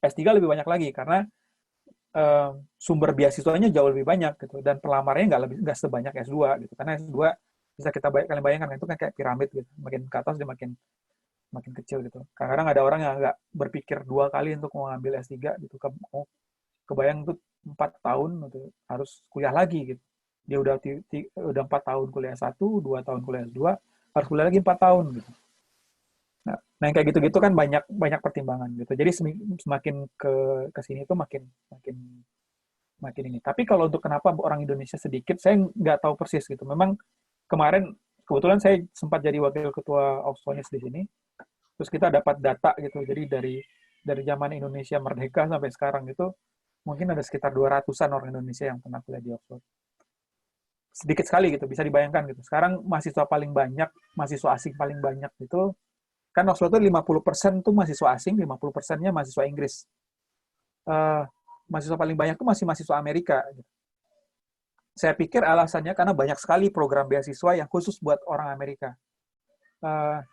S3 lebih banyak lagi karena sumber beasiswanya jauh lebih banyak gitu dan pelamarnya nggak sebanyak S2 gitu. Karena S2 bisa kalian bayangkan itu kan kayak piramid gitu. Makin ke atas dia makin kecil gitu. Kadang-kadang ada orang yang nggak berpikir 2 kali untuk mengambil S3 gitu. Kebayang tuh 4 tahun gitu, harus kuliah lagi gitu. Dia udah 4 tahun kuliah S1, 2 tahun kuliah S2, harus kuliah lagi 4 tahun gitu. Nah, yang kayak gitu-gitu kan banyak pertimbangan gitu. Jadi semakin ke sini tuh makin ini. Tapi kalau untuk kenapa orang Indonesia sedikit, saya nggak tahu persis gitu. Memang kemarin kebetulan saya sempat jadi wakil ketua Oxford di sini. Terus kita dapat data gitu. Jadi dari zaman Indonesia merdeka sampai sekarang itu mungkin ada sekitar 200-an orang Indonesia yang pernah kuliah di Oxford. Sedikit sekali gitu, bisa dibayangkan gitu. Sekarang mahasiswa asing paling banyak itu kan Oxford itu 50% tuh mahasiswa asing, 50%-nya mahasiswa Inggris. Mahasiswa paling banyak tuh masih mahasiswa Amerika. Gitu. Saya pikir alasannya karena banyak sekali program beasiswa yang khusus buat orang Amerika.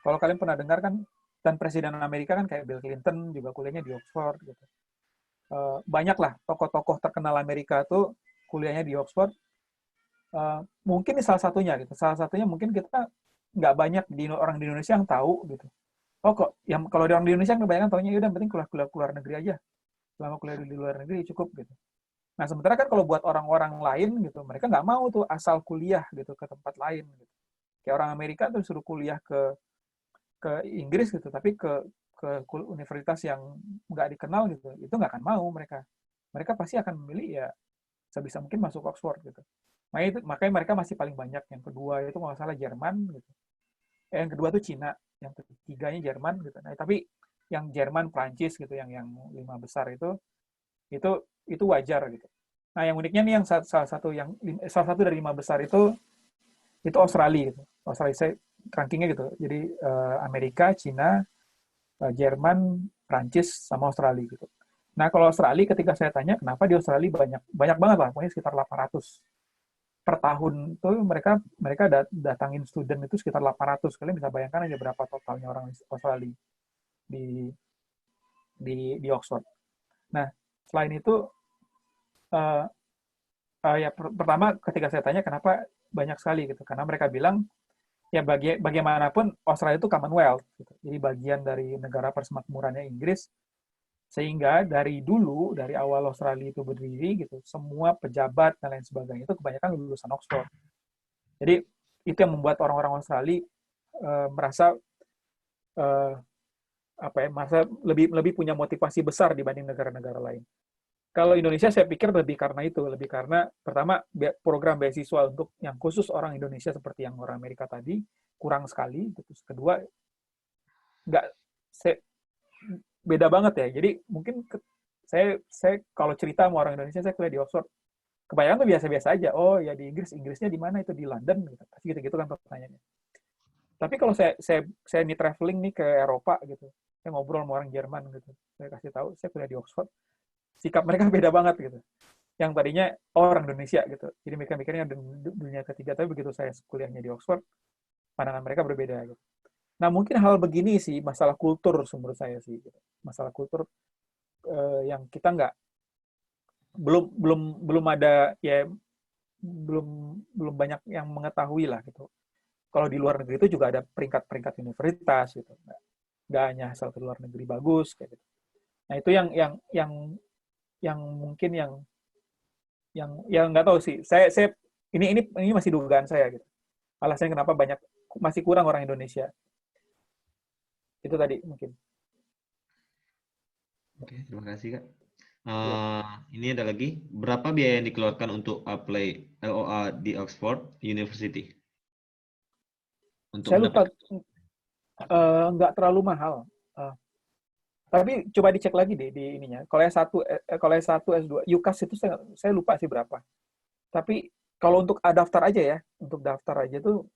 Kalau kalian pernah dengar kan, dan Presiden Amerika kan kayak Bill Clinton juga kuliahnya di Oxford. Gitu. Banyak lah tokoh-tokoh terkenal Amerika tuh kuliahnya di Oxford. Mungkin ini salah satunya gitu. Salah satunya mungkin kita nggak banyak orang di Indonesia yang tahu gitu. Oh kok, yang kalau orang di Indonesia kebanyakan taunya udah penting kuliah keluar negeri aja. Selama kuliah di luar negeri cukup gitu. Nah sementara kan kalau buat orang-orang lain gitu, mereka nggak mau tuh asal kuliah gitu ke tempat lain. Gitu. Kayak orang Amerika tuh suruh kuliah ke Inggris gitu, tapi ke universitas yang nggak dikenal gitu, itu nggak akan mau mereka. Mereka pasti akan memilih ya sebisa mungkin masuk Oxford gitu. Makanya mereka masih paling banyak. Yang kedua itu kalau nggak salah Jerman gitu. Yang kedua tuh Cina, yang ketiganya Jerman gitu. Nah, tapi yang Jerman, Prancis gitu, yang 5 besar itu wajar gitu. Nah, yang uniknya nih yang salah satu dari 5 besar itu Australia gitu. Australia saya rankingnya gitu. Jadi Amerika, Cina, Jerman, Prancis, sama Australia gitu. Nah, kalau Australia ketika saya tanya kenapa di Australia banyak banget lah, pokoknya sekitar 800 per tahun tuh mereka datangin student itu sekitar 800. Kalian bisa bayangkan aja berapa totalnya orang Australia di Oxford. Nah, selain itu ya pertama ketika saya tanya kenapa banyak sekali gitu, karena mereka bilang ya bagaimanapun Australia itu Commonwealth, gitu. Jadi bagian dari negara persemakmurannya Inggris, sehingga dari awal Australia itu berdiri gitu, semua pejabat dan lain sebagainya itu kebanyakan lulusan Oxford. Jadi itu yang membuat orang-orang Australia merasa merasa lebih punya motivasi besar dibanding negara-negara lain. Kalau Indonesia saya pikir lebih karena pertama program beasiswa untuk yang khusus orang Indonesia seperti yang orang Amerika tadi kurang sekali. Terus kedua beda banget ya. Jadi mungkin saya kalau cerita sama orang Indonesia saya kuliah di Oxford, kebanyakan tuh biasa-biasa aja. Oh ya di Inggrisnya di mana itu di London gitu. Pasti gitu-gitu kan pertanyaannya. Tapi kalau saya ini traveling nih ke Eropa gitu, saya ngobrol sama orang Jerman gitu, saya kasih tahu saya kuliah di Oxford, sikap mereka beda banget gitu. Yang tadinya orang Indonesia gitu, jadi mereka mikirnya dunia ketiga, tapi begitu saya kuliahnya di Oxford, pandangan mereka berbeda gitu. Nah mungkin hal begini sih masalah kultur menurut saya sih, gitu. Masalah kultur yang kita belum ada ya belum banyak yang mengetahui lah gitu. Kalau di luar negeri itu juga ada peringkat-peringkat universitas gitu, nggak hanya asal ke luar negeri bagus kayak gitu. Nah itu yang mungkin yang nggak tahu sih. Saya ini masih dugaan saya gitu. Alasannya kenapa masih kurang orang Indonesia. Itu tadi mungkin. Oke, terima kasih Kak. Ini ada lagi, berapa biaya yang dikeluarkan untuk apply LOA di Oxford University? Untuk Saya lupa, mendapatkan nggak terlalu mahal. Tapi coba dicek lagi deh di ininya. Kalau S1 S2 UKAS itu saya lupa sih berapa. Tapi kalau untuk daftar aja ya, untuk daftar aja tuh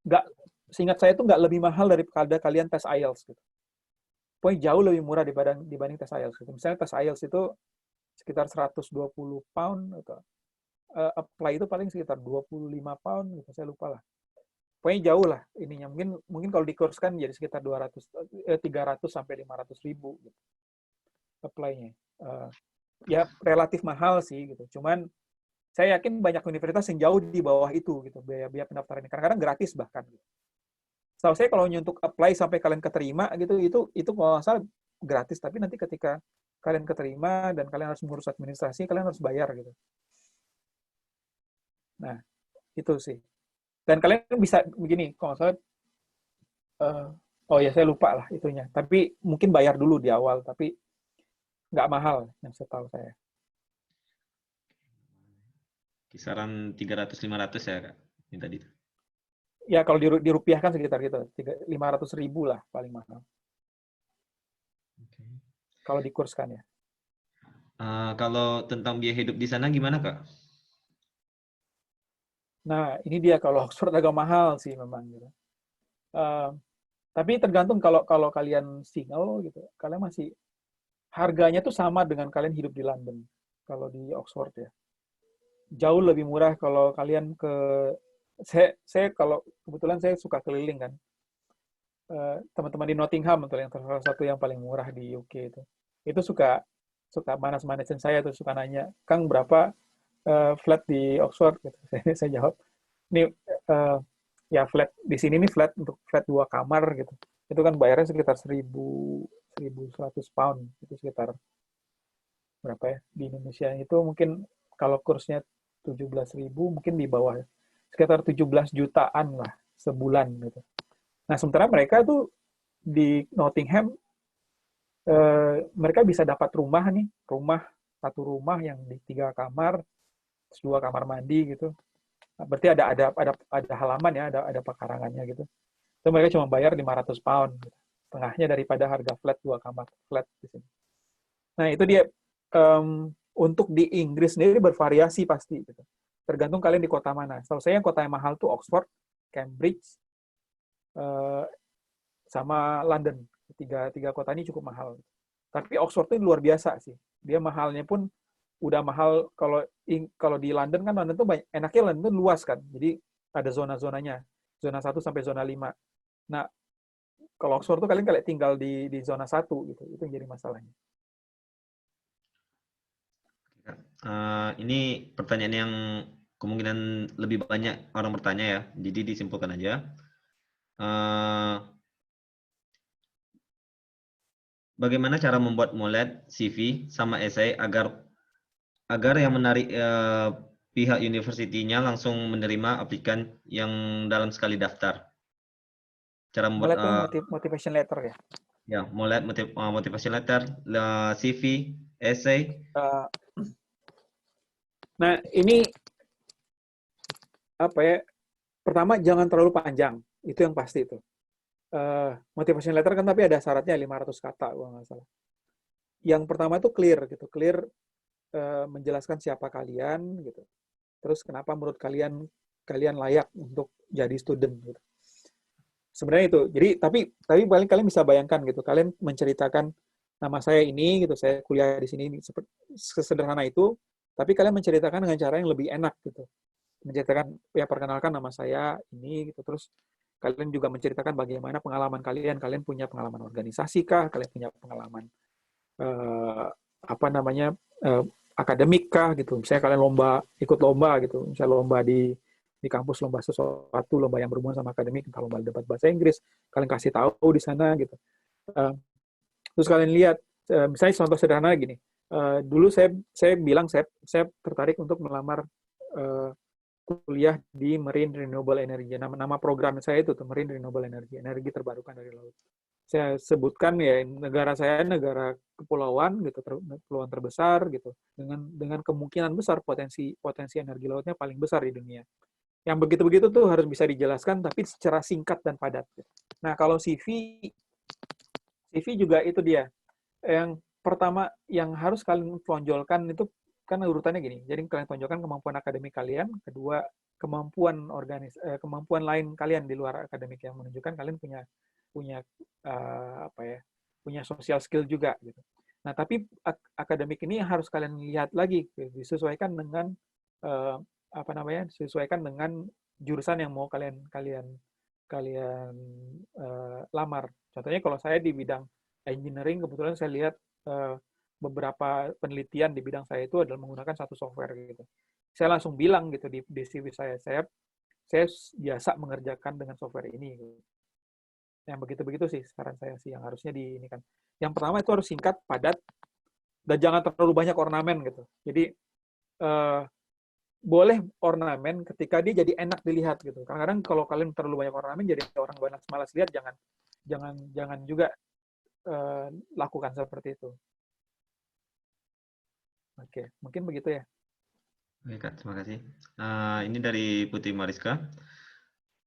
nggak, seingat saya tuh nggak lebih mahal daripada kalian tes IELTS gitu. Pokoknya jauh lebih murah dibanding tes IELTS gitu. Misalnya tes IELTS itu sekitar 120 pound gitu. Apply itu paling sekitar 25 pound gitu, saya lupa lah. Pokoknya jauh lah ininya. Mungkin kalau dikurskan jadi sekitar 300 sampai 500 ribu gitu, apply-nya. Ya relatif mahal sih gitu. Cuman saya yakin banyak universitas yang jauh di bawah itu gitu, biaya pendaftarannya. Kadang-kadang gratis bahkan. Gitu. Setahu saya kalau untuk apply sampai kalian keterima gitu, itu kalau nggak salah gratis. Tapi nanti ketika kalian keterima dan kalian harus mengurus administrasi, kalian harus bayar gitu. Nah, itu sih. Dan kalian bisa begini, kalau nggak salah, oh ya saya lupa lah itunya. Tapi mungkin bayar dulu di awal, tapi nggak mahal yang setahu saya. Kisaran 300-500 ya, Kak? Ini tadi. Ya kalau dirupiahkan sekitar gitu, 500 ribu lah paling mahal. Oke. Kalau dikurskan ya. Kalau tentang biaya hidup di sana gimana, Kak? Nah, ini dia kalau Oxford agak mahal sih memang gitu. Tapi tergantung kalau kalian single gitu, kalian masih harganya tuh sama dengan kalian hidup di London kalau di Oxford ya. Jauh lebih murah kalau kalian saya kalau kebetulan saya suka keliling kan. Teman-teman di Nottingham itu yang salah satu yang paling murah di UK itu. Itu suka manas-manasin saya tuh, suka nanya, "Kang, berapa flat di Oxford?" gitu. Saya jawab, "Ini ya flat di sini nih flat untuk flat 2 kamar gitu. Itu kan bayarnya sekitar 1.100 pound. Itu sekitar berapa ya? Di Indonesia itu mungkin kalau kursnya 17.000 mungkin di bawah ya. Sekitar 17 jutaan lah sebulan gitu. Nah, sementara mereka tuh di Nottingham mereka bisa dapat satu rumah yang di 3 kamar, 2 kamar mandi gitu. Berarti ada halaman ya, ada pekarangannya gitu. Itu mereka cuma bayar 500 pound gitu. Tengahnya daripada harga flat 2 kamar flat di sini. Nah, itu dia untuk di Inggris sendiri bervariasi pasti gitu. Tergantung kalian di kota mana. Setahu saya yang kota yang mahal tuh Oxford, Cambridge, sama London. Tiga kota ini cukup mahal. Tapi Oxford itu luar biasa sih. Dia mahalnya pun udah mahal. Kalau di London kan, London tuh enaknya London tuh luas kan. Jadi ada zona-zonanya. Zona 1 sampai zona 5. Nah, kalau Oxford tuh kalian tinggal di zona 1 gitu. Itu yang jadi masalahnya. Ini pertanyaan yang kemungkinan lebih banyak orang bertanya ya. Jadi disimpulkan aja. Bagaimana cara membuat molet, CV, sama esai agar yang menarik pihak universitinya langsung menerima aplikan yang dalam sekali daftar? Cara membuat motivation letter ya. Ya, molet, motivation letter, CV, esai. Nah, ini apa ya? Pertama, jangan terlalu panjang. Itu yang pasti itu. Motivation letter kan tapi ada syaratnya 500 kata, kalau nggak salah. Yang pertama itu clear gitu. Clear menjelaskan siapa kalian gitu. Terus kenapa menurut kalian layak untuk jadi student gitu. Sebenarnya itu. Jadi tapi paling kalian bisa bayangkan gitu. Kalian menceritakan nama saya ini gitu, saya kuliah di sini sesederhana itu, tapi kalian menceritakan dengan cara yang lebih enak gitu. Menceritakan ya perkenalkan nama saya ini gitu, terus kalian juga menceritakan bagaimana pengalaman kalian punya pengalaman organisasi kah, kalian punya pengalaman akademik kah gitu. Misalnya kalian ikut lomba gitu, misalnya lomba di kampus, lomba sesuatu, lomba yang berhubungan sama akademik, entah lomba debat bahasa Inggris, kalian kasih tahu di sana gitu. Terus kalian lihat, misalnya contoh sederhana gini, dulu saya bilang saya tertarik untuk melamar kuliah di Marine Renewable Energy. Nama program saya itu tuh Marine Renewable Energy, energi terbarukan dari laut. Saya sebutkan ya negara saya negara kepulauan gitu, kepulauan terbesar gitu, dengan kemungkinan besar potensi energi lautnya paling besar di dunia. Yang begitu-begitu tuh harus bisa dijelaskan tapi secara singkat dan padat. Nah, kalau CV CV juga itu dia. Yang pertama yang harus kalian tonjolkan itu kan urutannya gini. Jadi kalian tonjolkan kemampuan akademik kalian, kedua kemampuan lain kalian di luar akademik yang menunjukkan kalian punya punya apa ya? Punya social skill juga gitu. Nah, tapi akademik ini harus kalian lihat lagi disesuaikan dengan apa namanya? Disesuaikan dengan jurusan yang mau kalian kalian kalian lamar. Contohnya kalau saya di bidang engineering, kebetulan saya lihat beberapa penelitian di bidang saya itu adalah menggunakan satu software gitu. Saya langsung bilang gitu di CV saya biasa mengerjakan dengan software ini. Gitu. Yang begitu-begitu sih saran saya sih yang harusnya di ini kan. Yang pertama itu harus singkat, padat, dan jangan terlalu banyak ornamen gitu. Jadi boleh ornamen ketika dia jadi enak dilihat gitu. Kadang-kadang kalau kalian terlalu banyak ornamen jadi orang banyak malas lihat, jangan juga lakukan seperti itu. Oke, mungkin begitu ya. Oke, Kak, terima kasih. Ini dari Putri Mariska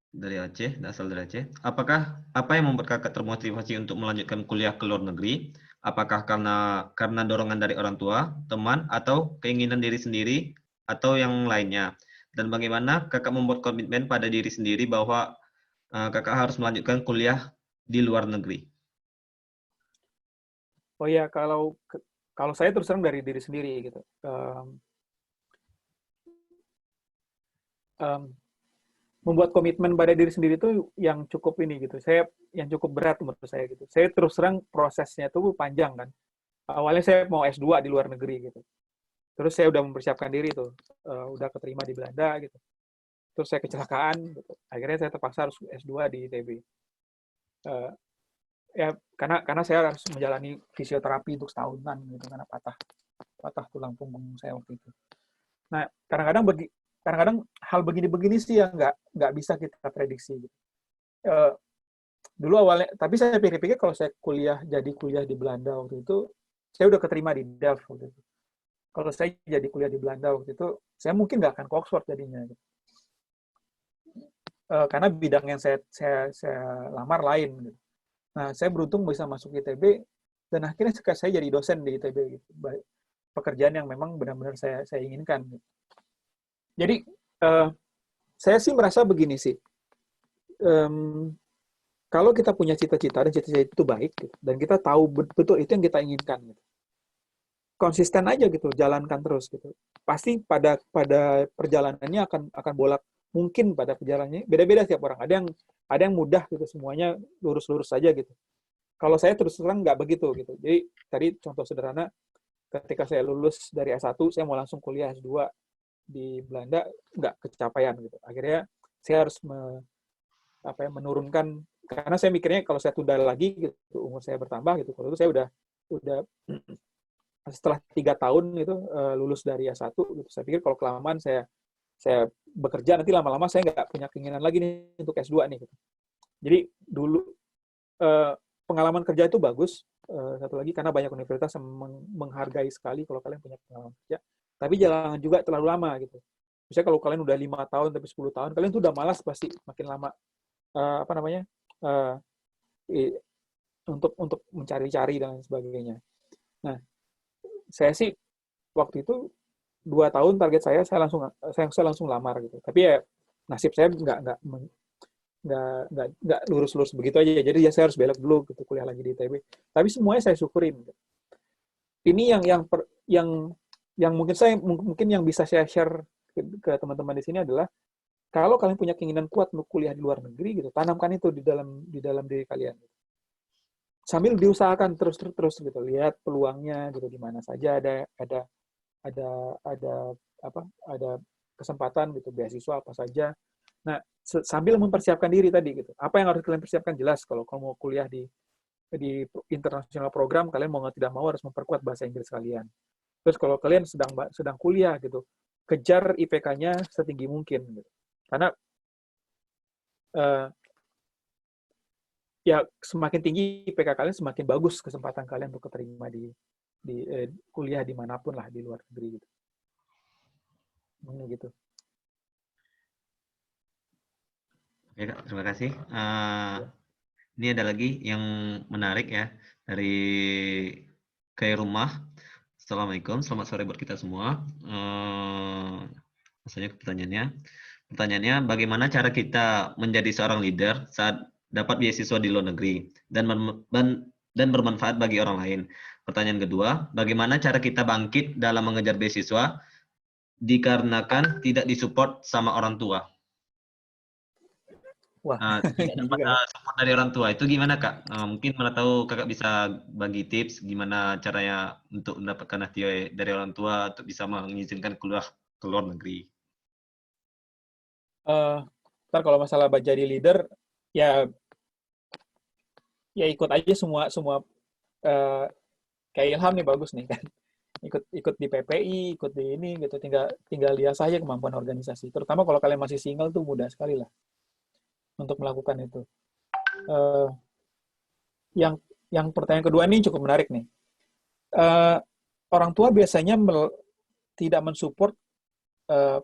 dari Aceh, asal dari Aceh. Apa yang membuat Kakak termotivasi untuk melanjutkan kuliah ke luar negeri? Apakah karena dorongan dari orang tua, teman, atau keinginan diri sendiri, atau yang lainnya? Dan bagaimana Kakak membuat komitmen pada diri sendiri bahwa Kakak harus melanjutkan kuliah di luar negeri? Oh ya, kalau saya terus terang dari diri sendiri gitu. Membuat komitmen pada diri sendiri itu yang cukup ini gitu. Yang cukup berat menurut saya gitu. Saya terus terang prosesnya tuh panjang kan. Awalnya saya mau S2 di luar negeri gitu. Terus saya udah mempersiapkan diri tuh, udah keterima di Belanda gitu. Terus saya kecelakaan gitu. Akhirnya saya terpaksa harus S2 di ITB. Ya karena saya harus menjalani fisioterapi untuk setahunan gitu karena patah tulang punggung saya waktu itu. Nah, kadang-kadang hal begini-begini sih yang nggak bisa kita prediksi. Gitu. Dulu awalnya, tapi saya pikir-pikir kalau saya kuliah di Belanda waktu itu, saya udah keterima di Delft waktu itu. Kalau saya jadi kuliah di Belanda waktu itu, saya mungkin nggak akan ke Oxford jadinya. Gitu. Karena bidang yang saya lamar lain. Gitu. Nah, saya beruntung bisa masuk ITB, dan akhirnya saya jadi dosen di ITB. Gitu. Pekerjaan yang memang benar-benar saya inginkan. Gitu. Jadi, saya sih merasa begini sih. Kalau kita punya cita-cita, dan cita-cita itu baik, gitu, dan kita tahu betul itu yang kita inginkan. Gitu. Konsisten aja gitu, jalankan terus gitu. Pasti pada perjalanannya akan mungkin pada perjalanannya beda-beda setiap orang. Ada yang mudah gitu, semuanya lurus-lurus saja gitu. Kalau saya terus terang nggak begitu gitu. Jadi tadi contoh sederhana, ketika saya lulus dari S1, saya mau langsung kuliah S2 di Belanda, nggak kecapaian gitu. Akhirnya saya harus menurunkan, karena saya mikirnya kalau saya tunda lagi gitu, umur saya bertambah gitu. Kalau itu saya udah setelah 3 tahun itu lulus dari S1 gitu. Saya pikir kalau kelamaan saya bekerja, nanti lama-lama saya nggak punya keinginan lagi nih untuk S2 nih gitu. Jadi dulu pengalaman kerja itu bagus. Satu lagi karena banyak universitas yang menghargai sekali kalau kalian punya pengalaman kerja. Tapi jangan juga terlalu lama gitu. Misalnya kalau kalian udah 5 tahun tapi 10 tahun, kalian tuh udah malas pasti makin lama untuk mencari-cari dan sebagainya. Nah, saya sih waktu itu 2 tahun target saya langsung lamar gitu. Tapi ya nasib saya nggak lurus-lurus begitu aja. Jadi ya saya harus belok dulu gitu kuliah lagi di ITB. Tapi semuanya saya syukurin. Gitu. Ini yang mungkin yang bisa saya share ke teman-teman di sini adalah kalau kalian punya keinginan kuat untuk kuliah di luar negeri gitu, tanamkan itu di dalam diri kalian. Sambil diusahakan terus gitu, lihat peluangnya gitu di mana saja ada kesempatan gitu, beasiswa apa saja. Nah, sambil mempersiapkan diri tadi gitu. Apa yang harus kalian persiapkan jelas kalau kamu mau kuliah di internasional program, kalian mau tidak mau harus memperkuat bahasa Inggris kalian. Terus kalau kalian sedang kuliah gitu, kejar IPK-nya setinggi mungkin gitu. Karena ya semakin tinggi IPK kalian, semakin bagus kesempatan kalian untuk keterima di kuliah dimanapun lah di luar negeri gitu. Gitu. Oke, Kak, terima kasih. Ini ada lagi yang menarik ya. dari Kai Rumah. Assalamualaikum, selamat sore buat kita semua. Maksudnya pertanyaannya, bagaimana cara kita menjadi seorang leader saat dapat beasiswa di luar negeri dan bermanfaat bagi orang lain? Pertanyaan kedua, bagaimana cara kita bangkit dalam mengejar beasiswa dikarenakan tidak disupport sama orang tua? Wah, Tidak ini dapat juga ya. support dari orang tua itu gimana Kak? Mungkin mana tahu Kakak bisa bagi tips gimana caranya untuk mendapatkan hati dari orang tua untuk bisa mengizinkan keluar ke luar negeri. Ntar kalau masalah jadi leader, ya ikut aja semua eh, kayak Ilham nih bagus nih kan. Ikut di PPI, ikut di ini gitu, tinggal lihat saja kemampuan organisasi. Terutama kalau kalian masih single tuh mudah sekali lah untuk melakukan itu. Eh, yang pertanyaan kedua ini cukup menarik nih. Orang tua biasanya tidak mensupport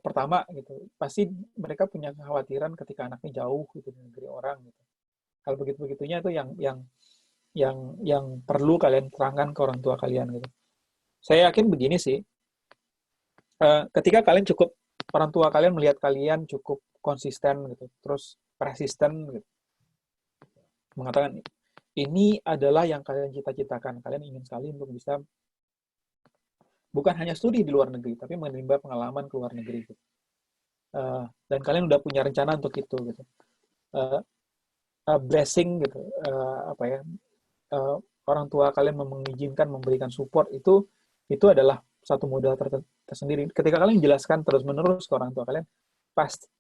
pertama gitu. Pasti mereka punya kekhawatiran ketika anaknya jauh gitu dari negeri orang gitu. Hal begitu-begitunya itu yang perlu kalian terangkan ke orang tua kalian gitu. Saya yakin begini sih, ketika orang tua kalian melihat kalian cukup konsisten gitu, terus persisten gitu, mengatakan ini adalah yang kalian cita-citakan, kalian ingin sekali untuk bisa bukan hanya studi di luar negeri, tapi menimba pengalaman ke luar negeri gitu. Dan kalian udah punya rencana untuk itu gitu. Blessing gitu, orang tua kalian mengizinkan memberikan support itu adalah satu modal tersendiri. Ketika kalian jelaskan terus-menerus ke orang tua kalian, pasti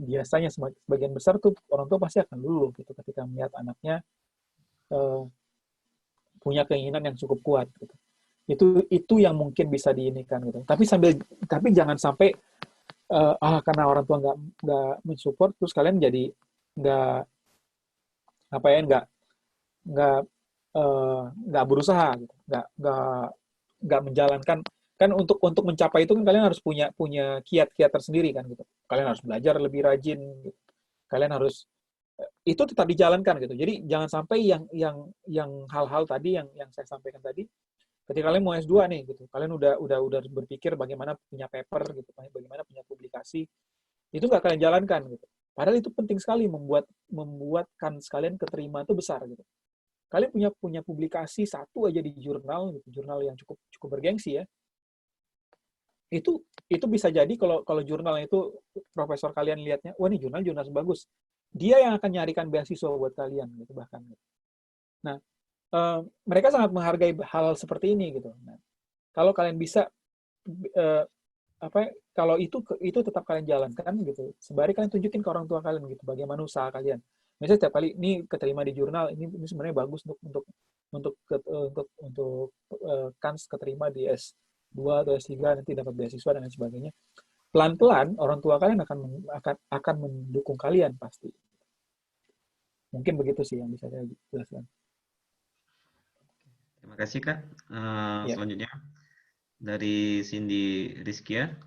biasanya sebagian besar tuh orang tua pasti akan luluh gitu ketika melihat anaknya punya keinginan yang cukup kuat gitu. Itu yang mungkin bisa diinikan gitu. Tapi jangan sampai karena orang tua nggak mensupport terus kalian jadi nggak nggak berusaha gitu, nggak menjalankan kan untuk mencapai itu kan kalian harus punya kiat-kiat tersendiri kan gitu. Kalian harus belajar lebih rajin gitu. Kalian harus itu tetap dijalankan gitu. Jadi jangan sampai yang hal-hal tadi yang saya sampaikan tadi ketika kalian mau S2 nih gitu. Kalian udah berpikir bagaimana punya paper gitu, bagaimana punya publikasi. Itu nggak kalian jalankan gitu. Padahal itu penting sekali membuatkan sekalian keterima itu besar gitu. Kalian punya publikasi satu aja di jurnal gitu, jurnal yang cukup bergengsi ya. Itu bisa jadi kalau jurnalnya itu profesor kalian lihatnya, wah ini jurnal bagus. Dia yang akan nyarikan beasiswa buat kalian gitu bahkan. Nah, mereka sangat menghargai hal seperti ini gitu. Nah, kalau kalian bisa kalau itu tetap kalian jalankan gitu, sembari kalian tunjukin ke orang tua kalian gitu bagaimana usaha kalian. Misalnya setiap kali ini keterima di jurnal ini sebenarnya bagus untuk kans keterima di S2 atau S3 nanti dapat beasiswa dan lain sebagainya. Pelan-pelan orang tua kalian akan mendukung kalian pasti. Mungkin begitu sih yang bisa saya jelaskan. Terima kasih Kak. Ya. Selanjutnya dari Cindy Rizkia.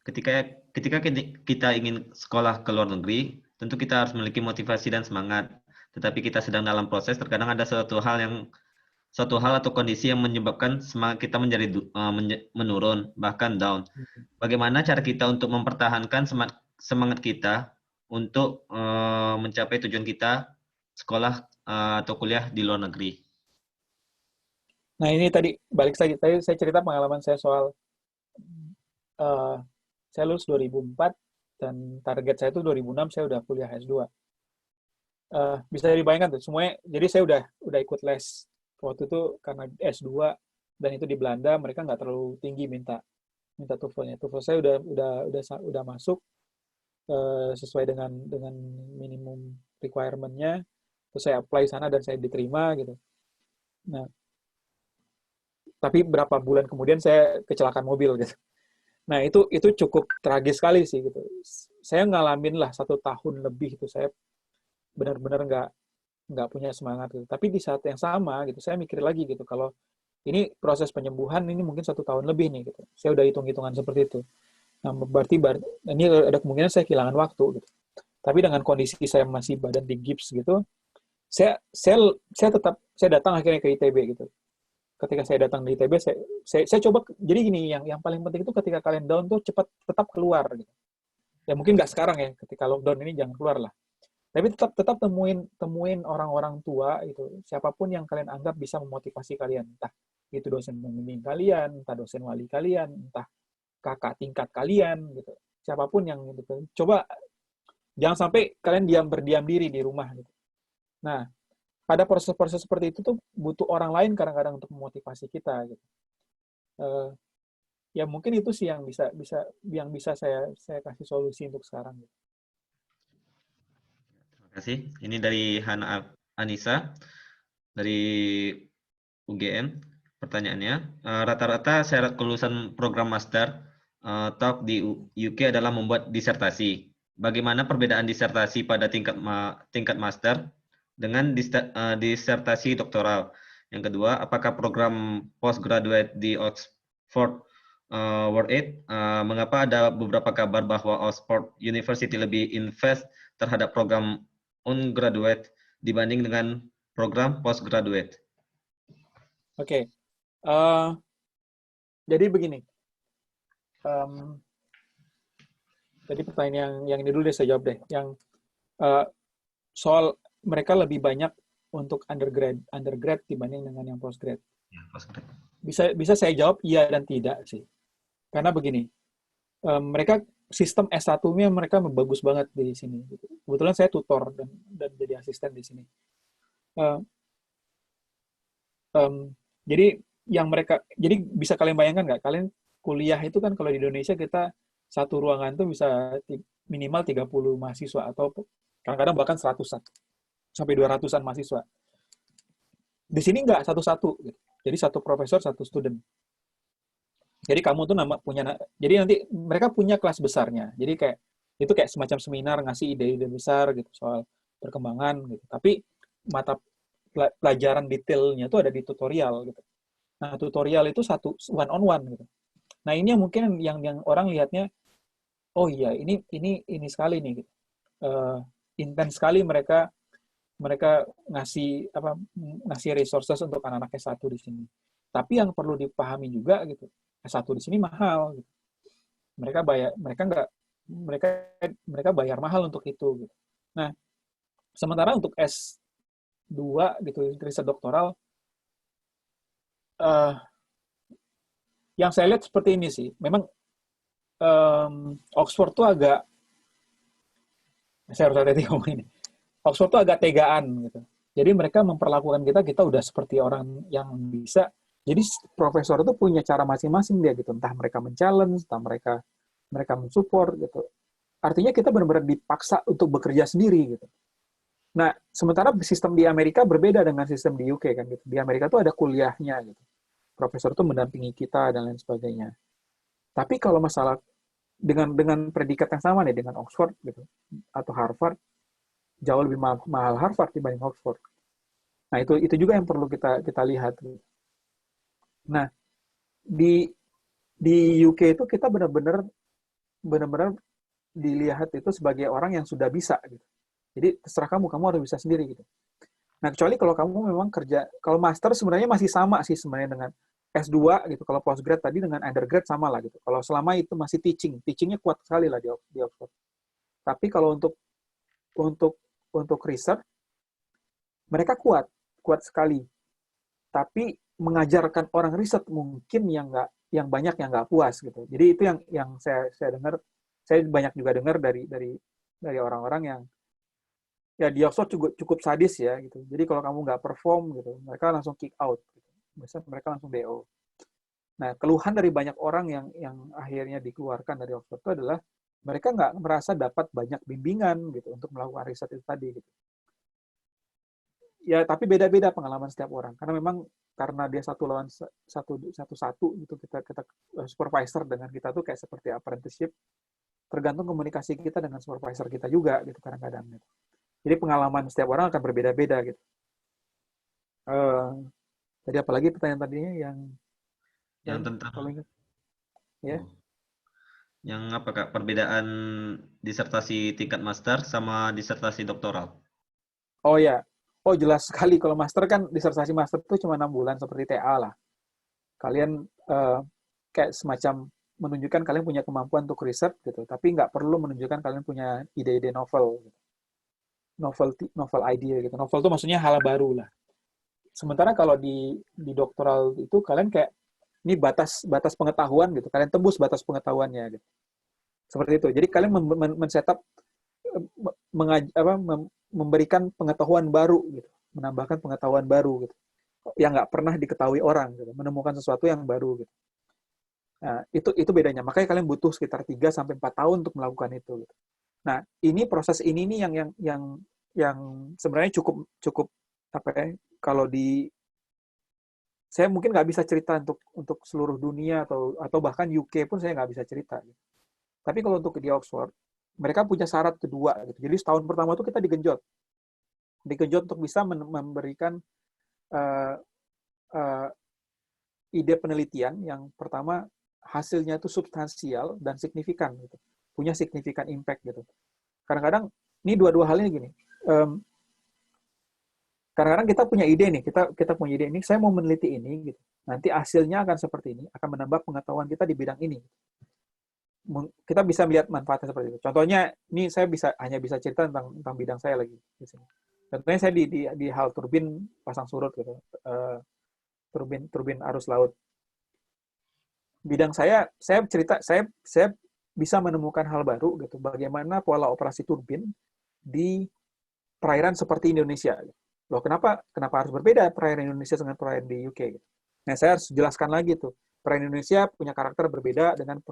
Ketika kita ingin sekolah ke luar negeri, tentu kita harus memiliki motivasi dan semangat. Tetapi kita sedang dalam proses, terkadang ada suatu hal atau kondisi yang menyebabkan semangat kita menurun, bahkan down. Bagaimana cara kita untuk mempertahankan semangat kita untuk mencapai tujuan kita sekolah atau kuliah di luar negeri? Nah ini tadi balik lagi, tadi saya cerita pengalaman saya soal saya lulus 2004 dan target saya itu 2006 saya udah kuliah S2. Bisa dibayangkan tuh semuanya. Jadi saya udah ikut les waktu itu karena S2 dan itu di Belanda, mereka nggak terlalu tinggi minta TOEFL-nya. TOEFL saya udah masuk sesuai dengan minimum requirement-nya. Terus saya apply sana dan saya diterima gitu. Nah, tapi berapa bulan kemudian saya kecelakaan mobil gitu. Nah itu cukup tragis sekali sih gitu. Saya ngalamin lah 1 tahun lebih itu saya benar-benar nggak punya semangat gitu. Tapi di saat yang sama gitu saya mikir lagi gitu kalau ini proses penyembuhan ini mungkin 1 tahun lebih nih gitu. Saya udah hitung-hitungan seperti itu. Nah berarti ini ada kemungkinan saya kehilangan waktu gitu. Tapi dengan kondisi saya masih badan di gips gitu, saya tetap saya datang akhirnya ke ITB gitu. Ketika saya datang di ITB, saya coba, jadi gini, yang paling penting itu ketika kalian down tuh tetap keluar gitu. Ya mungkin nggak sekarang ya, ketika lockdown ini jangan keluar lah. Tapi tetap temuin orang-orang tua itu, siapapun yang kalian anggap bisa memotivasi kalian, entah itu dosen pembimbing kalian, entah dosen wali kalian, entah kakak tingkat kalian gitu. Siapapun yang gitu. Coba jangan sampai kalian berdiam diri di rumah gitu. Nah, pada proses-proses seperti itu tuh butuh orang lain kadang-kadang untuk memotivasi kita gitu. Ya mungkin itu sih yang bisa saya kasih solusi untuk sekarang gitu. Terima kasih. Ini dari Hana Anissa dari UGM. Pertanyaannya, rata-rata syarat kelulusan program master TOEFL di UK adalah membuat disertasi. Bagaimana perbedaan disertasi pada tingkat master dengan disertasi doktoral? Yang kedua, apakah program postgraduate di Oxford worth it? Mengapa ada beberapa kabar bahwa Oxford University lebih invest terhadap program undergraduate dibanding dengan program postgraduate? Oke. Jadi begini. Jadi pertanyaan yang ini dulu deh saya jawab deh. Yang soal mereka lebih banyak untuk undergrad dibanding dengan yang postgrad. Ya, postgrad. Bisa saya jawab iya dan tidak sih. Karena begini, mereka sistem S1-nya mereka bagus banget di sini. Kebetulan saya tutor dan jadi asisten di sini. Jadi bisa kalian bayangkan nggak? Kalian kuliah itu kan kalau di Indonesia kita satu ruangan tuh bisa minimal 30 mahasiswa atau kadang-kadang bahkan 100-an sampai 200-an mahasiswa. Di sini nggak satu-satu gitu. Jadi satu profesor, satu student. Jadi kamu tuh jadi nanti mereka punya kelas besarnya. Jadi itu kayak semacam seminar ngasih ide-ide besar gitu soal perkembangan gitu. Tapi mata pelajaran detailnya itu ada di tutorial gitu. Nah, tutorial itu satu one on one gitu. Nah, ini yang mungkin yang orang lihatnya, oh iya ini sekali nih gitu. Intens sekali mereka ngasih resources untuk anak-anak S1 di sini. Tapi yang perlu dipahami juga gitu, S1 di sini mahal gitu. Mereka bayar mahal untuk itu gitu. Nah, sementara untuk S2 gitu, riset doktoral, yang saya lihat seperti ini sih. Memang Oxford tuh saya harus hati-hati ngomong ini. Oxford tuh agak tegaan gitu. Jadi mereka memperlakukan kita udah seperti orang yang bisa. Jadi profesor itu punya cara masing-masing dia gitu. Entah mereka men-challenge, entah mereka mensupport gitu. Artinya kita benar-benar dipaksa untuk bekerja sendiri gitu. Nah, sementara sistem di Amerika berbeda dengan sistem di UK kan gitu. Di Amerika tuh ada kuliahnya gitu. Profesor tuh mendampingi kita dan lain sebagainya. Tapi kalau masalah dengan predikat yang sama nih dengan Oxford gitu atau Harvard, jauh lebih mahal Harvard dibanding Oxford. Nah, itu juga yang perlu kita lihat. Nah, di UK itu kita benar-benar dilihat itu sebagai orang yang sudah bisa gitu. Jadi terserah kamu harus bisa sendiri gitu. Nah, kecuali kalau kamu memang kerja, kalau master sebenarnya masih sama sih sebenarnya dengan S2 gitu. Kalau postgrad tadi dengan undergrad sama lah gitu. Kalau selama itu masih teachingnya kuat sekali lah di Oxford. Tapi kalau untuk research mereka kuat sekali. Tapi mengajarkan orang riset mungkin yang banyak yang nggak puas gitu. Jadi itu yang saya dengar, saya banyak juga dengar dari orang-orang yang ya di Oxford cukup sadis ya gitu. Jadi kalau kamu nggak perform gitu, mereka langsung kick out. Gitu. Biasanya mereka langsung DO. Nah, keluhan dari banyak orang yang akhirnya dikeluarkan dari Oxford itu adalah mereka nggak merasa dapat banyak bimbingan gitu untuk melakukan riset itu tadi gitu. Ya, tapi beda-beda pengalaman setiap orang. Karena dia satu lawan satu gitu, kita supervisor dengan kita tuh kayak seperti apprenticeship, tergantung komunikasi kita dengan supervisor kita juga gitu kadang-kadang. Gitu. Jadi pengalaman setiap orang akan berbeda-beda gitu. Tadi apalagi pertanyaan tadinya yang tentang ya. Yang apa Kak? Perbedaan disertasi tingkat master sama disertasi doktoral? Oh ya, Oh jelas sekali, kalau master kan disertasi master itu cuma 6 bulan seperti TA lah. Kalian kayak semacam menunjukkan kalian punya kemampuan untuk riset gitu, tapi nggak perlu menunjukkan kalian punya ide-ide novel, gitu. Novel idea gitu. Novel itu maksudnya hal baru lah. Sementara kalau di doktoral itu kalian kayak ini batas pengetahuan gitu. Kalian tembus batas pengetahuannya gitu. Seperti itu. Jadi kalian men-setup memberikan pengetahuan baru gitu, menambahkan pengetahuan baru gitu, yang nggak pernah diketahui orang gitu, menemukan sesuatu yang baru gitu. Nah, itu bedanya. Makanya kalian butuh sekitar 3-4 tahun untuk melakukan itu gitu. Nah, ini proses ini nih yang sebenarnya cukup apa ya? Kalau saya mungkin nggak bisa cerita untuk seluruh dunia atau bahkan UK pun saya nggak bisa cerita. Gitu. Tapi kalau untuk di Oxford, mereka punya syarat kedua gitu. Jadi setahun pertama itu kita digenjot untuk bisa memberikan uh, uh, ide penelitian yang pertama hasilnya itu substansial dan signifikan gitu. Punya signifikan impact gitu. Kadang-kadang ini dua hal ini gini. Kadang-kadang kita punya ide nih, kita punya ide ini, saya mau meneliti ini gitu. Nanti hasilnya akan seperti ini, akan menambah pengetahuan kita di bidang ini. Kita bisa melihat manfaatnya seperti itu. Contohnya, ini saya hanya bisa cerita tentang bidang saya lagi di sini. Contohnya saya di hal turbin pasang surut gitu. Turbin arus laut. Bidang saya bisa menemukan hal baru gitu. Bagaimana pola operasi turbin di perairan seperti Indonesia. Loh, kenapa harus berbeda perairan Indonesia dengan perairan di UK? Nah, saya harus jelaskan lagi tuh. Perairan Indonesia punya karakter berbeda dengan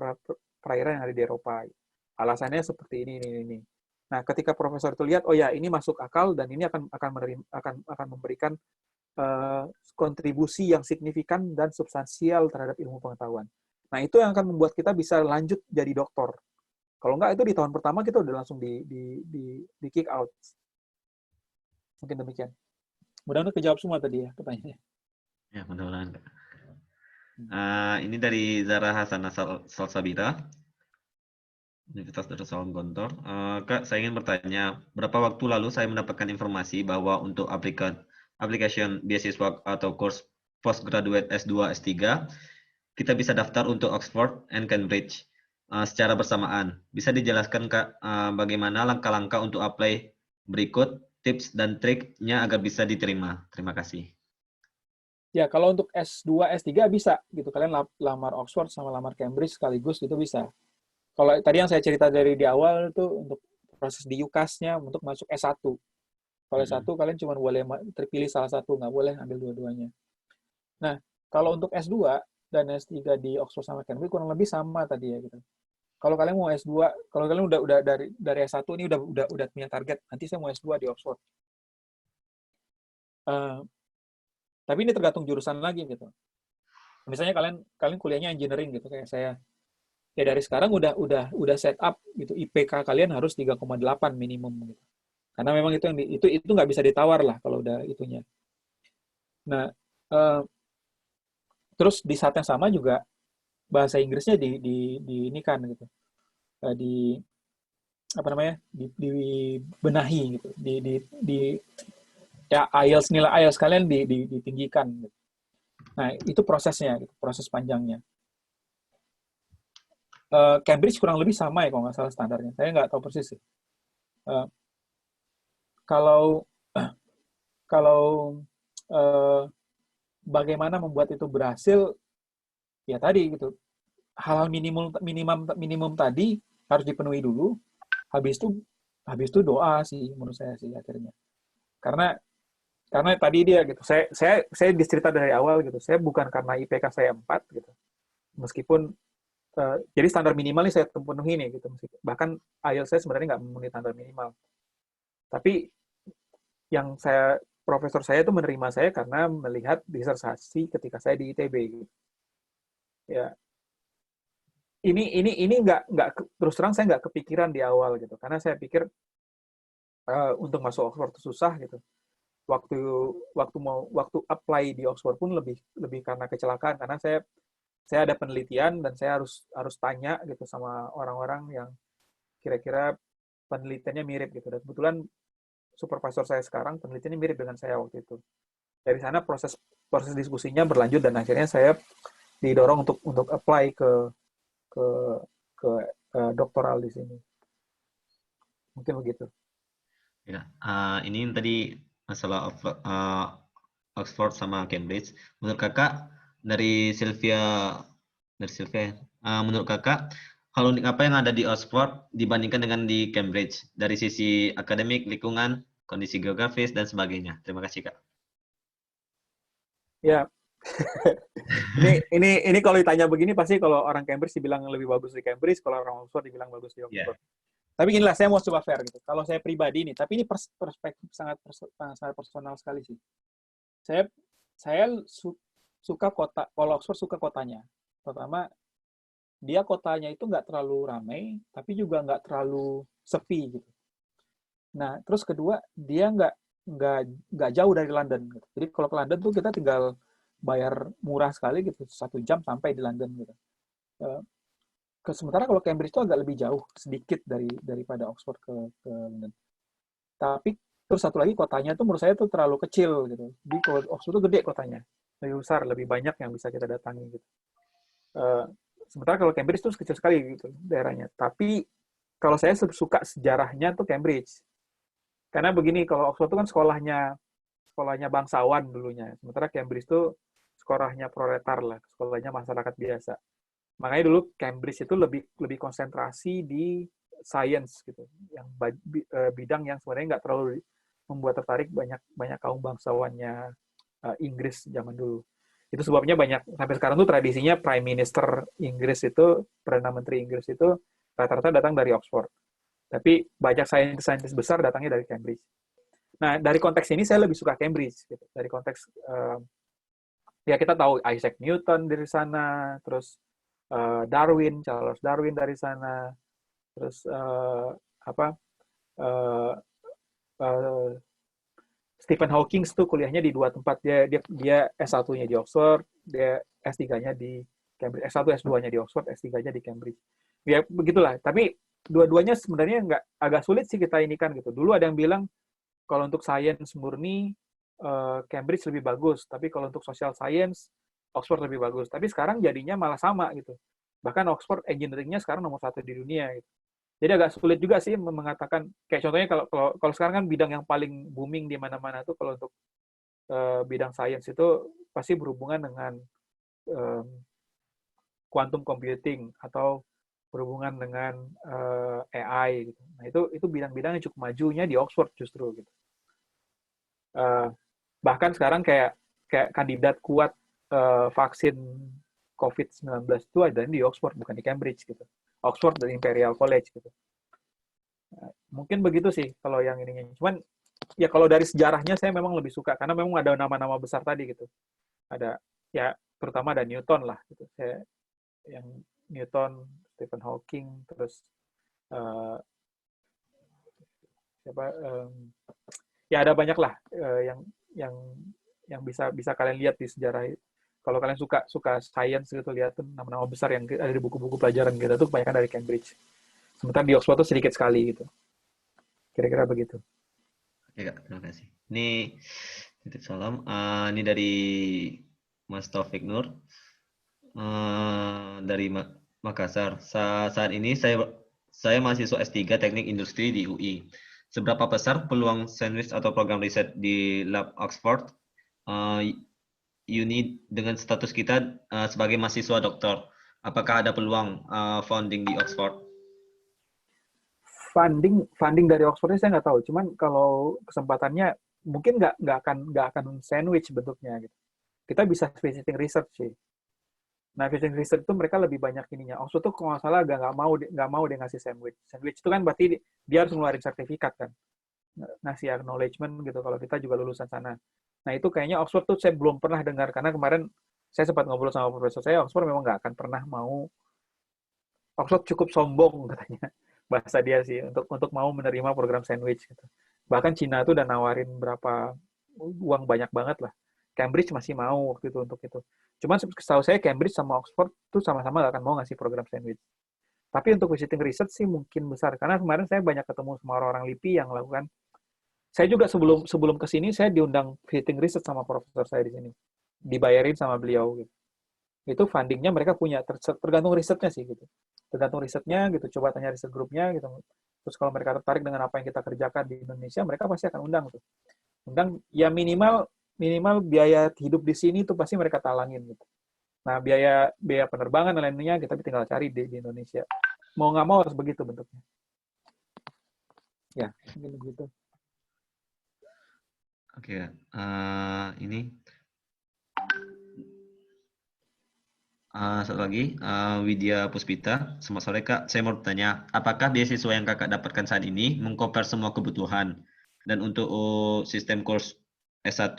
perairan yang ada di Eropa. Alasannya seperti ini. Nah, ketika profesor itu lihat, oh ya, ini masuk akal dan ini akan memberikan kontribusi yang signifikan dan substansial terhadap ilmu pengetahuan. Nah, itu yang akan membuat kita bisa lanjut jadi doktor. Kalau enggak, itu di tahun pertama kita udah langsung di kick out. Mungkin demikian. Mudah-mudahan kejawab semua tadi ya pertanyaannya. Ya, mudah-mudahan. Ini dari Zara Hasanah Salsabira, Universitas Darussalam Gontor. Kak, saya ingin bertanya, berapa waktu lalu saya mendapatkan informasi bahwa untuk application beasiswa atau course postgraduate S2, S3, kita bisa daftar untuk Oxford and Cambridge secara bersamaan. Bisa dijelaskan, Kak, bagaimana langkah-langkah untuk apply berikut, tips dan triknya agar bisa diterima. Terima kasih. Ya, kalau untuk S2, S3 bisa gitu. Kalian lamar Oxford sama lamar Cambridge sekaligus itu bisa. Kalau tadi yang saya cerita dari di awal itu untuk proses di UCAS-nya untuk masuk S1. Kalau S1 kalian cuma boleh terpilih salah satu, nggak boleh ambil dua-duanya. Nah, kalau untuk S2 dan S3 di Oxford sama Cambridge kurang lebih sama tadi ya gitu. Kalau kalian mau S2, kalau kalian udah dari S1 ini udah punya target, nanti saya mau S2 di Oxford. Tapi ini tergantung jurusan lagi gitu. Misalnya kalian kuliahnya engineering gitu kayak saya. Ya dari sekarang udah set up gitu. IPK kalian harus 3,8 minimum gitu. Karena memang itu nggak bisa ditawar lah kalau udah itunya. Nah, terus di saat yang sama juga bahasa Inggrisnya di ini kan gitu. Di apa namanya? Dibenahi gitu. Ya IELTS, nilai IELTS kalian ditinggikan gitu. Nah, itu prosesnya gitu, proses panjangnya. Cambridge kurang lebih sama ya kalau nggak salah standarnya. Saya nggak tahu persis sih. Kalau bagaimana membuat itu berhasil, ya tadi gitu. Hal-hal minimum tadi harus dipenuhi dulu. Habis itu doa sih menurut saya sih akhirnya. Karena tadi dia gitu. Saya dicerita dari awal gitu. Saya bukan karena IPK saya 4 gitu. Meskipun jadi standar minimal ini saya penuhi nih gitu. Bahkan IELTS saya sebenarnya nggak memenuhi standar minimal. Tapi yang profesor saya itu menerima saya karena melihat disertasi ketika saya di ITB. Gitu. Ya, ini nggak terus terang saya nggak kepikiran di awal gitu. Karena saya pikir untuk masuk Oxford itu susah gitu. Waktu apply di Oxford pun lebih karena kecelakaan karena saya ada penelitian dan saya harus tanya gitu sama orang-orang yang kira-kira penelitiannya mirip gitu. Dan kebetulan supervisor saya sekarang, penelitiannya mirip dengan saya waktu itu. Dari sana proses diskusinya berlanjut dan akhirnya saya didorong untuk apply ke ke doktoral di sini. Mungkin begitu. Ya, ini tadi masalah Oxford sama Cambridge. Menurut kakak dari Sylvia, menurut kakak hal unik apa yang ada di Oxford dibandingkan dengan di Cambridge dari sisi akademik, lingkungan, kondisi geografis dan sebagainya? Terima kasih kak. Ya, ini kalau ditanya begini pasti kalau orang Cambridge dibilang lebih bagus di Cambridge, kalau orang Oxford dibilang bagus di Ya. Oxford. Tapi inilah saya mau coba fair gitu. Kalau saya pribadi nih, tapi ini perspektif sangat personal sekali sih. Saya suka kota, kalau Oxford suka kotanya. Pertama, dia kotanya itu nggak terlalu ramai, tapi juga nggak terlalu sepi gitu. Nah, terus kedua, dia nggak jauh dari London. Gitu. Jadi kalau ke London tuh kita tinggal bayar murah sekali gitu, 1 jam sampai di London gitu. Sementara kalau Cambridge itu agak lebih jauh sedikit daripada Oxford ke London. Tapi terus satu lagi kotanya tuh menurut saya tuh terlalu kecil gitu. Jadi kalau Oxford tuh gede kotanya, lebih besar, lebih banyak yang bisa kita datangi gitu. Sementara kalau Cambridge tuh kecil sekali gitu daerahnya. Tapi kalau saya suka sejarahnya tuh Cambridge. Karena begini, kalau Oxford itu kan sekolahnya bangsawan dulunya. Sementara Cambridge itu sekolahnya proletar lah, sekolahnya masyarakat biasa. Makanya dulu Cambridge itu lebih konsentrasi di science gitu, yang bidang yang sebenarnya nggak terlalu membuat tertarik banyak kaum bangsawannya Inggris zaman dulu. Itu sebabnya sampai sekarang tuh tradisinya Prime Minister Inggris itu, Perdana Menteri Inggris itu rata-rata datang dari Oxford. Tapi banyak saintis besar datangnya dari Cambridge. Nah, dari konteks ini saya lebih suka Cambridge gitu. Dari konteks ya kita tahu Isaac Newton dari sana, terus Charles Darwin dari sana, terus Stephen Hawking tuh kuliahnya di 2 tempat. Dia S1-nya di Oxford, dia S3-nya di Cambridge, S1 S2-nya di Oxford, S3-nya di Cambridge. Ya begitulah. Tapi dua-duanya sebenarnya agak sulit sih kita ini kan gitu. Dulu ada yang bilang kalau untuk science murni Cambridge lebih bagus, tapi kalau untuk social science Oxford lebih bagus. Tapi sekarang jadinya malah sama gitu. Bahkan Oxford engineering-nya sekarang nomor 1 di dunia gitu. Jadi agak sulit juga sih mengatakan, kayak contohnya kalau sekarang kan bidang yang paling booming di mana-mana tuh kalau untuk bidang science itu pasti berhubungan dengan quantum computing atau berhubungan dengan AI gitu. Nah, itu bidang-bidang yang cukup majunya di Oxford justru gitu. Bahkan sekarang kayak kandidat kuat vaksin COVID-19 itu ada di Oxford, bukan di Cambridge gitu. Oxford dan Imperial College gitu. Mungkin begitu sih kalau yang ininya. Cuman ya kalau dari sejarahnya saya memang lebih suka karena memang ada nama-nama besar tadi gitu. Ada ya terutama ada Newton lah gitu. Yang Newton, Stephen Hawking, terus ya ada banyak lah yang bisa kalian lihat di sejarah. Kalau kalian suka science gitu, lihat nama-nama besar yang ada di buku-buku pelajaran gitu tuh kebanyakan dari Cambridge. Sementara di Oxford tuh sedikit sekali gitu. Kira-kira begitu. Oke Kak, terima kasih. Ini titip salam. Ini dari Mas Taufik Nur dari Makassar. Saat ini saya mahasiswa S3 Teknik Industri di UI. Seberapa besar peluang sandwich atau program riset di Lab Oxford Uni dengan status kita sebagai mahasiswa doktor? Apakah ada peluang founding di Oxford? Funding dari Oxfordnya saya nggak tahu. Cuman kalau kesempatannya mungkin nggak akan sandwich bentuknya gitu. Kita bisa visiting research sih. Nah, visiting research itu mereka lebih banyak ininya. Oxford tuh kalau nggak salah nggak mau dia ngasih sandwich. Sandwich itu kan berarti dia harus ngeluarin sertifikat kan, ngasih acknowledgement gitu kalau kita juga lulusan sana. Nah, itu kayaknya Oxford tuh saya belum pernah dengar karena kemarin saya sempat ngobrol sama profesor saya, Oxford memang nggak akan pernah mau. Oxford cukup sombong katanya bahasa dia sih untuk mau menerima program sandwich gitu. Bahkan Cina tuh udah nawarin berapa uang banyak banget lah. Cambridge masih mau waktu itu untuk itu. Cuman setahu saya Cambridge sama Oxford tuh sama-sama gak akan mau ngasih program sandwich. Tapi untuk visiting research sih mungkin besar. Karena kemarin saya banyak ketemu sama orang-orang LIPI yang melakukan Saya juga sebelum sebelum ke sini saya diundang visiting riset sama profesor saya di sini, dibayarin sama beliau gitu. Itu fundingnya mereka punya, tergantung risetnya sih gitu. Tergantung risetnya gitu, coba tanya riset grupnya gitu. Terus kalau mereka tertarik dengan apa yang kita kerjakan di Indonesia, mereka pasti akan undang tuh. Undang ya minimal minimal biaya hidup di sini tuh pasti mereka talangin gitu. Nah biaya biaya penerbangan dan lainnya kita tinggal cari di Indonesia. Mau nggak mau harus begitu bentuknya. Ya, mungkin begitu. Oke, ini satu lagi, Widya Puspita. Selamat sore Kak, saya mau bertanya, apakah beasiswa yang Kakak dapatkan saat ini mengcover semua kebutuhan? Dan untuk sistem course S1,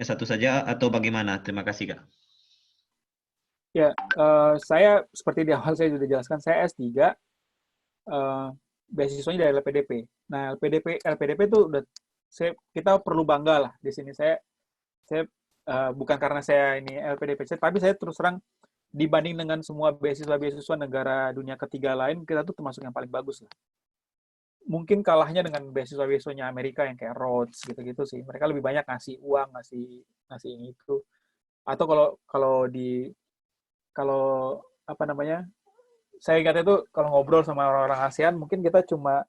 S1 saja atau bagaimana? Terima kasih Kak. Ya, saya seperti di awal saya sudah jelaskan, saya S3, beasiswanya dari LPDP. Nah, LPDP itu udah kita perlu bangga lah di sini. Saya bukan karena saya ini LPDP, tapi saya terus terang dibanding dengan semua beasiswa negara dunia ketiga lain, kita tuh termasuk yang paling bagus lah. Mungkin kalahnya dengan beasiswa-beasiswanya Amerika yang kayak Rhodes gitu-gitu sih. Mereka lebih banyak ngasih uang, ngasih ini itu. Atau kalau apa namanya? Saya ingat itu kalau ngobrol sama orang-orang ASEAN, mungkin kita cuma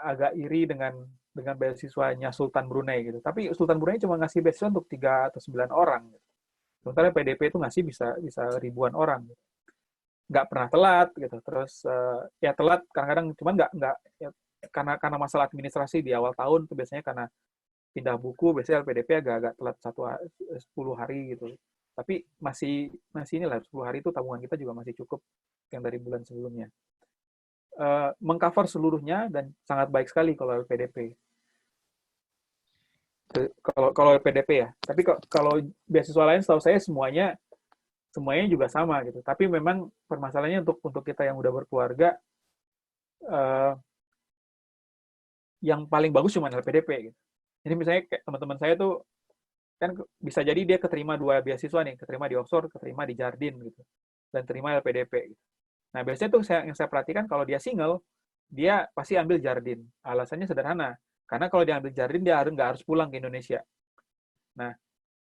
agak iri dengan beasiswanya Sultan Brunei gitu. Tapi Sultan Brunei cuma ngasih beasiswa untuk 3 atau 9 orang. Gitu. Sementara PDP itu ngasih bisa ribuan orang. Gitu. Nggak pernah telat gitu. Terus ya telat kadang-kadang cuman nggak ya, karena masalah administrasi di awal tahun tuh biasanya karena pindah buku biasanya LPDP agak telat 10 hari gitu. Tapi masih inilah 10 hari itu tabungan kita juga masih cukup yang dari bulan sebelumnya. Mengcover seluruhnya dan sangat baik sekali kalau LPDP. Kalau LPDP ya. Tapi kalau beasiswa lain setahu saya semuanya juga sama gitu. Tapi memang permasalahannya untuk kita yang udah berkeluarga yang paling bagus cuma LPDP gitu. Jadi misalnya kayak teman-teman saya tuh kan bisa jadi dia keterima 2 beasiswa nih, keterima di Oxford, keterima di Jardine gitu. Dan terima LPDP gitu. Nah, biasanya tuh yang saya perhatikan kalau dia single, dia pasti ambil Jardine. Alasannya sederhana. Karena kalau dia ambil Jardine, dia nggak harus pulang ke Indonesia. Nah,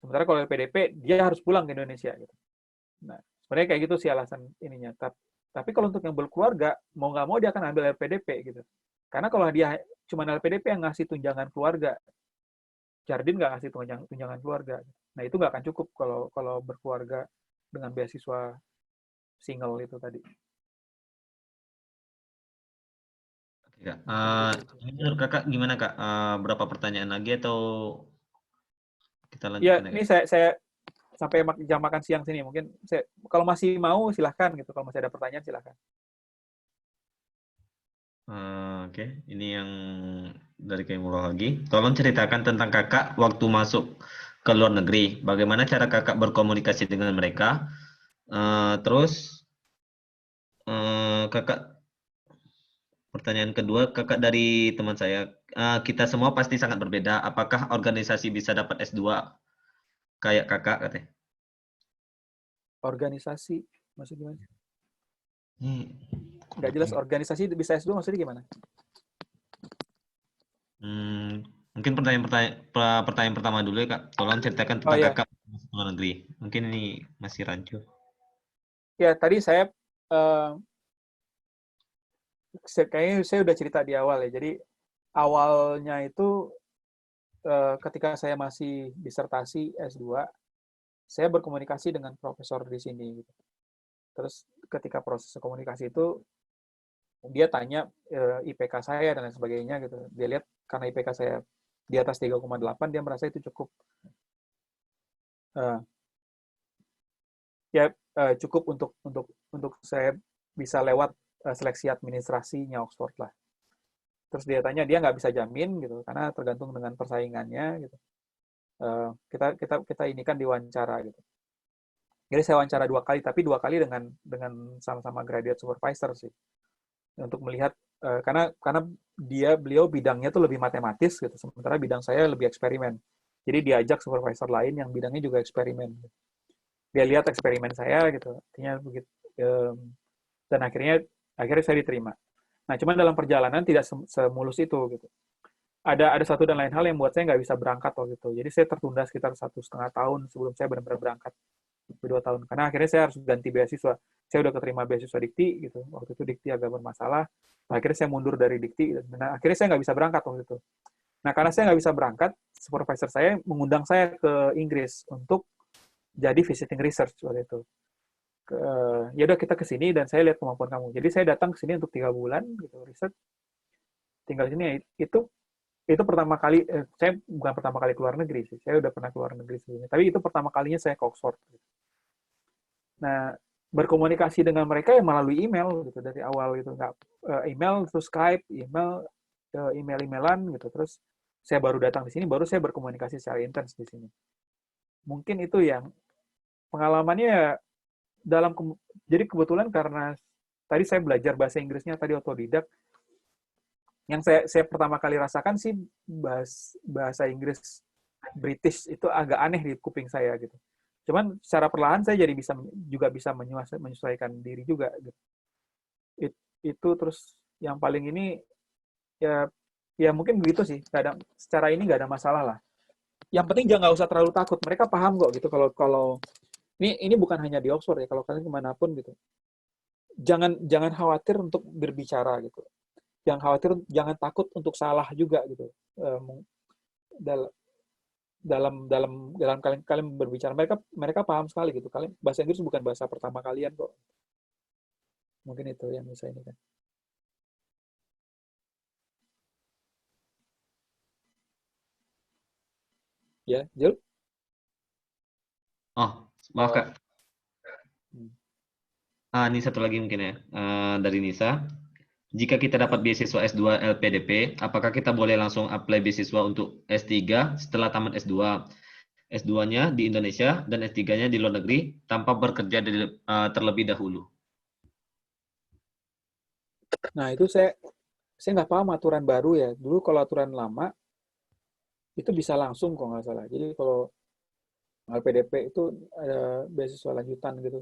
sementara kalau LPDP, dia harus pulang ke Indonesia. Gitu. Nah, sebenarnya kayak gitu sih alasan ininya. Tapi kalau untuk yang berkeluarga, mau nggak mau dia akan ambil LPDP gitu. Karena kalau dia cuma LPDP yang ngasih tunjangan keluarga, Jardine nggak ngasih tunjangan keluarga. Nah, itu nggak akan cukup kalau berkeluarga dengan beasiswa single itu tadi. Kak. Menurut Kakak gimana Kak? Berapa pertanyaan lagi atau kita Ya, lanjutkan ya ini Kak? saya sampai jam makan siang sini. Mungkin kalau masih mau silahkan gitu. Kalau masih ada pertanyaan silahkan. Oke, ini yang dari Kaimuro lagi. Tolong ceritakan tentang Kakak waktu masuk ke luar negeri. Bagaimana cara Kakak berkomunikasi dengan mereka? Terus Kakak pertanyaan kedua, Kakak dari teman saya. Kita semua pasti sangat berbeda. Apakah organisasi bisa dapat S2 kayak Kakak katanya? Organisasi, maksudnya gimana? Hmm. Nggak jelas organisasi bisa S2 maksudnya gimana? Mungkin pertanyaan pertama dulu ya Kak. Tolong ceritakan Oh tentang ya, Kakak masuk luar negeri. Mungkin ini masih rancu. ya tadi kayaknya saya udah cerita di awal ya. Jadi awalnya itu ketika saya masih disertasi S2, saya berkomunikasi dengan profesor di sini. Gitu. Terus ketika proses komunikasi itu dia tanya IPK saya dan lain sebagainya gitu. Dia lihat karena IPK saya di atas 3,8 dia merasa itu cukup uh, cukup untuk saya bisa lewat seleksi administrasinya Oxford lah. Terus dia tanya dia nggak bisa jamin gitu karena tergantung dengan persaingannya gitu. Kita ini kan diwawancara gitu. Jadi saya wawancara 2 kali, tapi 2 kali dengan sama-sama graduate supervisor sih untuk melihat karena beliau bidangnya tuh lebih matematis gitu, sementara bidang saya lebih eksperimen. Jadi diajak supervisor lain yang bidangnya juga eksperimen. Dia lihat eksperimen saya gitu, artinya begitu. Dan akhirnya saya diterima. Nah, cuman dalam perjalanan tidak semulus itu gitu. ada satu dan lain hal yang buat saya nggak bisa berangkat waktu itu. Jadi saya tertunda sekitar 1,5 tahun sebelum saya benar-benar berangkat. 2 tahun. Karena akhirnya saya harus ganti beasiswa. Saya udah keterima beasiswa Dikti gitu. Waktu itu Dikti agak bermasalah. Akhirnya saya mundur dari Dikti. Dan akhirnya saya nggak bisa berangkat waktu itu. Nah, karena saya nggak bisa berangkat, supervisor saya mengundang saya ke Inggris untuk jadi visiting research waktu itu. Ya udah kita ke sini dan saya lihat kemampuan kamu. Jadi saya datang ke sini untuk 3 bulan gitu research. Tinggal di sini itu pertama kali saya bukan pertama kali keluar negeri sih. Saya udah pernah keluar negeri sebelumnya. Tapi itu pertama kalinya saya ke Oxford. Nah, berkomunikasi dengan mereka ya melalui email gitu dari awal gitu, nggak email terus Skype, email-emailan gitu. Terus saya baru datang di sini, baru saya berkomunikasi secara intens di sini. Mungkin itu yang pengalamannya ya jadi kebetulan karena tadi saya belajar bahasa Inggrisnya tadi otodidak. Yang saya pertama kali rasakan sih bahasa Inggris British itu agak aneh di kuping saya gitu. Cuman secara perlahan saya jadi bisa menyesuaikan diri juga gitu. Itu terus yang paling ini ya mungkin begitu sih. Secara ini nggak ada masalah lah. Yang penting jangan nggak usah terlalu takut. Mereka paham kok gitu kalau ini bukan hanya di Oxford ya, kalau kalian kemanapun gitu. Jangan khawatir untuk berbicara gitu. Jangan takut untuk salah juga gitu. Dalam kalian berbicara, mereka paham sekali gitu. Kalian bahasa Inggris bukan bahasa pertama kalian kok. Mungkin itu yang bisa ini kan. Ya, Jul? Oh, maaf Kak. Ini satu lagi mungkin ya, dari Nisa. Jika kita dapat beasiswa S2 LPDP, apakah kita boleh langsung apply beasiswa untuk S3 setelah tamat S2? S2-nya di Indonesia dan S3-nya di luar negeri tanpa bekerja terlebih dahulu. Nah, itu saya nggak paham aturan baru ya. Dulu kalau aturan lama, itu bisa langsung kok nggak salah. Jadi kalau LPDP itu ada beasiswa lanjutan gitu.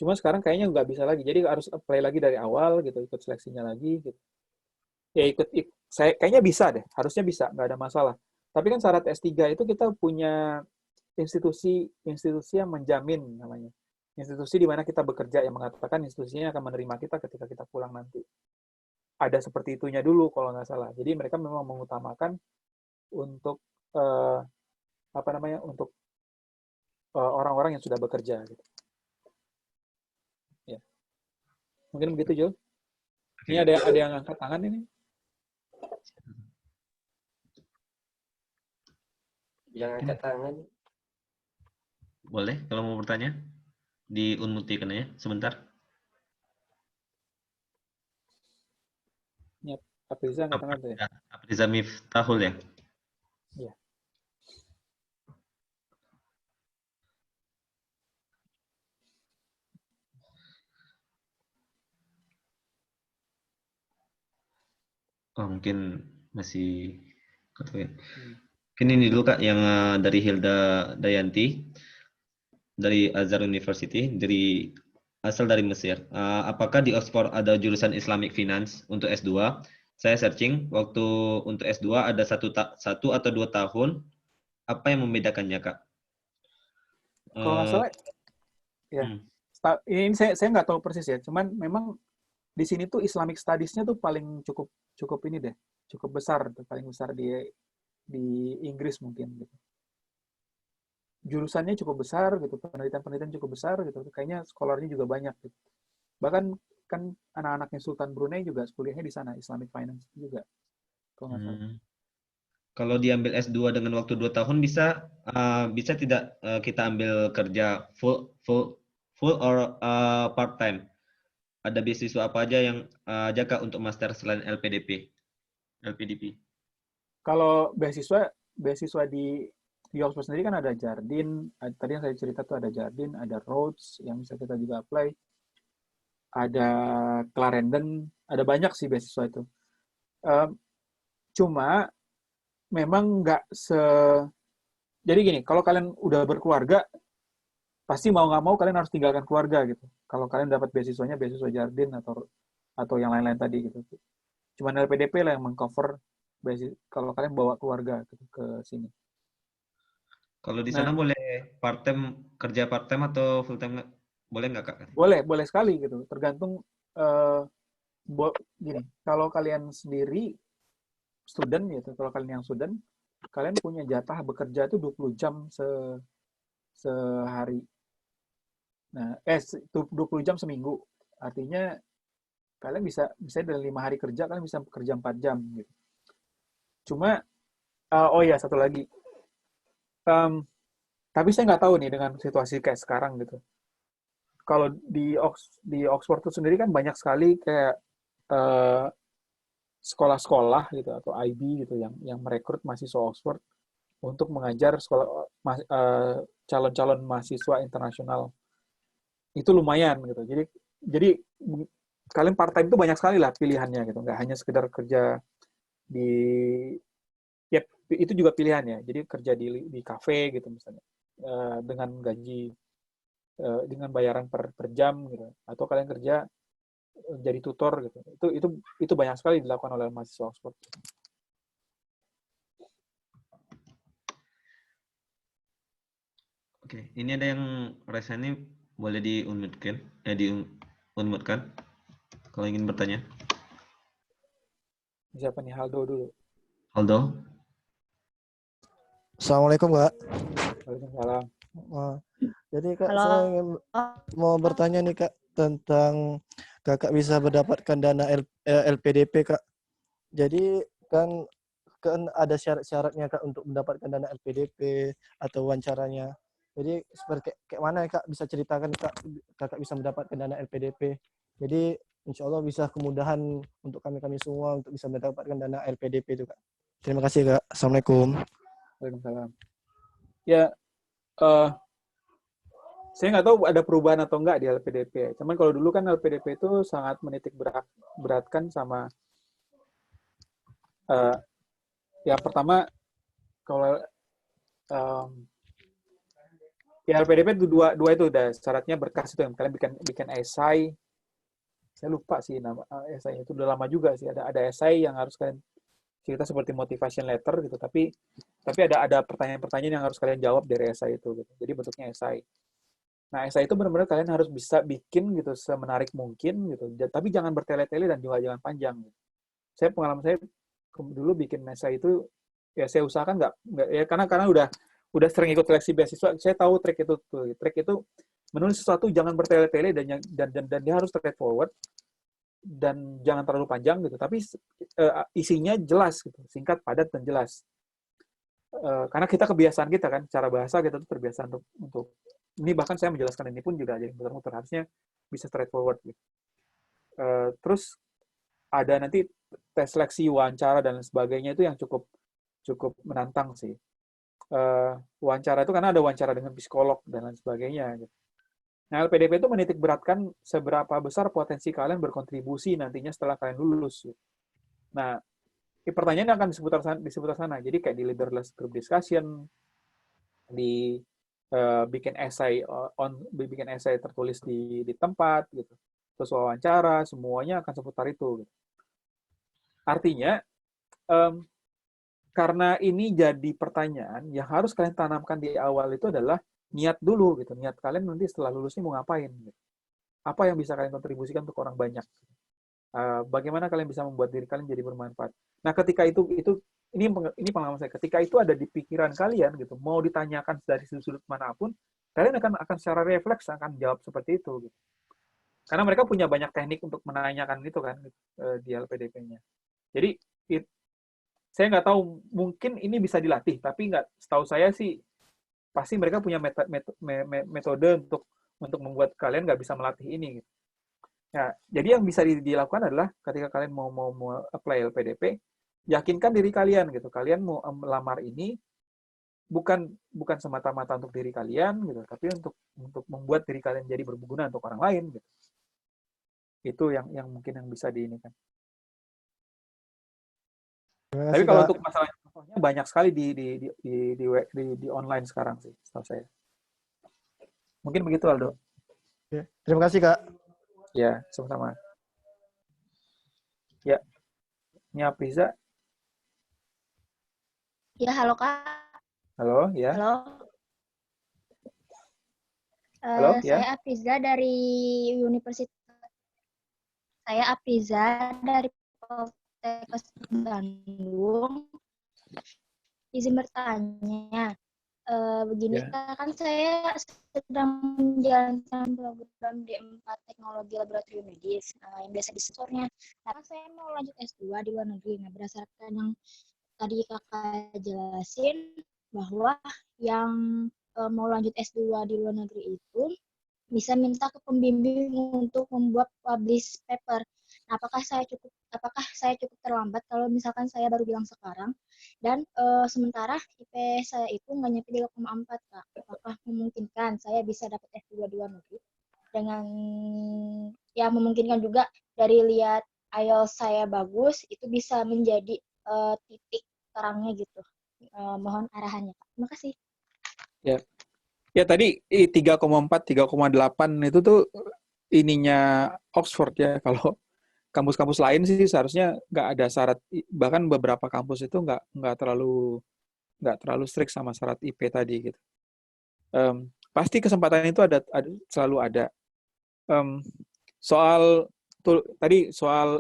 Cuma sekarang kayaknya nggak bisa lagi. Jadi harus apply lagi dari awal gitu, ikut seleksinya lagi gitu. Ya saya kayaknya bisa deh, harusnya bisa, nggak ada masalah. Tapi kan syarat S3 itu kita punya institusi yang menjamin namanya. Institusi di mana kita bekerja yang mengatakan institusinya akan menerima kita ketika kita pulang nanti. Ada seperti itunya dulu kalau nggak salah. Jadi mereka memang mengutamakan untuk untuk orang-orang yang sudah bekerja gitu. Ya. Mungkin begitu, Jo. Ini ada yang angkat tangan ini. Yang angkat tangan. Boleh kalau mau bertanya. Di-unmute-kan ya, sebentar. Ya, Apriza angkat tangan tuh ya. Apriza Miftahul ya. Iya. Oh, mungkin masih ya. Mungkin ini dulu Kak yang dari Hilda Dayanti dari Azhar University asal dari Mesir. Apakah di Oxford ada jurusan Islamic Finance untuk S2? Saya searching waktu untuk S2 ada 1 atau 2 tahun. Apa yang membedakannya Kak? Kalau nggak salah ya. Ini saya nggak tahu persis ya. Cuman memang di sini tuh Islamic Studies-nya tuh paling cukup ini deh, cukup besar, paling besar di Inggris mungkin gitu. Jurusannya cukup besar gitu, penelitian cukup besar gitu. Kayaknya scholarnya juga banyak gitu. Bahkan kan anak-anaknya Sultan Brunei juga kuliahnya di sana, Islamic Finance juga. Kalau diambil S2 dengan waktu 2 tahun bisa tidak kita ambil kerja full or part time? Ada beasiswa apa aja yang Jaka untuk master selain LPDP? Kalau beasiswa di Oxford sendiri kan ada Jardine, tadi yang saya cerita tuh ada Jardine, ada Rhodes yang bisa kita juga apply, ada Clarendon, ada banyak sih beasiswa itu. Cuma memang nggak jadi gini, kalau kalian udah berkeluarga, pasti mau nggak mau kalian harus tinggalkan keluarga gitu. Kalau kalian dapat beasiswanya beasiswa Jardine atau yang lain-lain tadi gitu. Cuman LPDP lah yang mengcover kalau kalian bawa keluarga gitu ke sini. Kalau di Nah, sana boleh kerja part time atau full time nggak? Boleh nggak Kak? boleh sekali gitu. Tergantung gini, kalau kalian sendiri student gitu, kalau kalian yang student, kalian punya jatah bekerja itu 20 jam sehari. Nah, 20 jam seminggu. Artinya kalian bisa dalam 5 hari kerja kalian bisa kerja 4 jam gitu. Cuma oh ya satu lagi. Tapi saya nggak tahu nih dengan situasi kayak sekarang gitu. Kalau di Oxford itu sendiri kan banyak sekali kayak eh, sekolah-sekolah gitu atau IB gitu yang merekrut mahasiswa Oxford untuk mengajar calon-calon mahasiswa internasional. Itu lumayan gitu. Jadi kalian part time itu banyak sekali lah pilihannya gitu. Nggak hanya sekedar kerja di ya itu juga pilihan ya. Jadi kerja di kafe gitu misalnya dengan gaji dengan bayaran per jam gitu. Atau kalian kerja jadi tutor gitu. Itu banyak sekali dilakukan oleh mahasiswa Oxford. Oke, ini ada yang rasa ini boleh diunmutkan kalau ingin bertanya. Siapa nih? Haldo dulu. Aldo, Assalamualaikum Kak. Waalaikumsalam. Jadi Kak, Halo. saya ingin mau bertanya nih Kak tentang Kakak bisa mendapatkan dana LPDP Kak. Jadi kan ada syarat-syaratnya Kak untuk mendapatkan dana LPDP atau wawancaranya. Jadi seperti kayak mana Kak bisa ceritakan Kak Kakak bisa mendapatkan dana LPDP. Jadi insya Allah bisa kemudahan untuk kami semua untuk bisa mendapatkan dana LPDP itu Kak. Terima kasih Kak. Assalamualaikum. Waalaikumsalam. Ya, saya nggak tahu ada perubahan atau enggak di LPDP. Cuman kalau dulu kan LPDP itu sangat menitik beratkan sama ya pertama kalau ya LPDP itu dua itu udah syaratnya berkas itu yang kalian bikin esai. Saya lupa sih nama esai itu udah lama juga sih ada esai yang harus kalian cerita seperti motivation letter gitu tapi ada pertanyaan-pertanyaan yang harus kalian jawab dari esai itu gitu. Jadi bentuknya esai. Nah, esai itu benar-benar kalian harus bisa bikin gitu semenarik mungkin gitu. Tapi jangan bertele-tele dan juga jangan panjang. Gitu. Pengalaman saya dulu bikin esai itu ya saya usahakan nggak ya karena udah sering ikut seleksi beasiswa, saya tahu trik itu tuh. Trik itu menulis sesuatu jangan bertele-tele dan dia harus straightforward dan jangan terlalu panjang gitu. Tapi isinya jelas gitu, singkat, padat dan jelas. Karena kita kebiasaan kita kan cara bahasa kita tuh terbiasa untuk ini bahkan saya menjelaskan ini pun juga jadi muter-muter harusnya bisa straightforward gitu. Terus ada nanti tes seleksi wawancara dan sebagainya itu yang cukup menantang sih. Wawancara itu karena ada wawancara dengan psikolog dan lain sebagainya gitu. Nah, LPDP itu menitik beratkan seberapa besar potensi kalian berkontribusi nantinya setelah kalian lulus. Gitu. Nah, pertanyaannya akan di seputar sana. Jadi kayak di leaderless group discussion, di bikin esai tertulis di tempat gitu. Terus wawancara, semuanya akan seputar itu. Gitu. Artinya karena ini jadi pertanyaan yang harus kalian tanamkan di awal itu adalah niat dulu gitu. Niat kalian nanti setelah lulus ini mau ngapain gitu. Apa yang bisa kalian kontribusikan untuk orang banyak? Bagaimana kalian bisa membuat diri kalian jadi bermanfaat? Nah, ketika ini pengalaman saya. Ketika itu ada di pikiran kalian gitu, mau ditanyakan dari sudut manapun, kalian akan secara refleks akan jawab seperti itu. Gitu. Karena mereka punya banyak teknik untuk menanyakan itu kan gitu, di LPDP-nya. Jadi saya nggak tahu mungkin ini bisa dilatih, tapi nggak setahu saya sih pasti mereka punya metode untuk membuat kalian nggak bisa melatih ini. Gitu. Ya, jadi yang bisa dilakukan adalah ketika kalian mau apply LPDP, yakinkan diri kalian gitu. Kalian mau melamar ini bukan semata-mata untuk diri kalian gitu, tapi untuk membuat diri kalian jadi berguna untuk orang lain gitu. Itu yang mungkin yang bisa diinikan. Tapi kalau untuk masalah contohnya banyak sekali di online sekarang sih, setahu saya. Mungkin begitu Aldo. Ya, terima kasih Kak. Ya, sama-sama. Ya, ini Apriza. Ya, halo Kak. Halo, ya. Halo. Halo, ya. Saya Apriza dari Universitas. Saya Apriza dari Poltekkes Bandung. Izin bertanya. Begini Ya. Kak, kan saya sedang menjalankan program D4 Teknologi Laboratorium Medis yang biasa disetornya. Karena saya mau lanjut S2 di luar negeri. Nah, berdasarkan yang tadi Kakak jelasin bahwa yang mau lanjut S2 di luar negeri itu bisa minta ke pembimbing untuk membuat publish paper. Nah, apakah saya cukup terlambat kalau misalkan saya baru bilang sekarang dan sementara IP saya itu nggak nyampe 3,4 Kak. Apakah memungkinkan saya bisa dapat S2 di luar negeri dengan ya memungkinkan juga dari lihat IELTS saya bagus itu bisa menjadi titik terangnya gitu. Mohon arahannya Kak. Terima kasih. Ya. Ya tadi 3,4, 3,8 itu tuh ininya Oxford ya. Kalau kampus-kampus lain sih seharusnya nggak ada syarat, bahkan beberapa kampus itu nggak terlalu strict sama syarat IP tadi gitu. Pasti kesempatan itu selalu ada. Tadi soal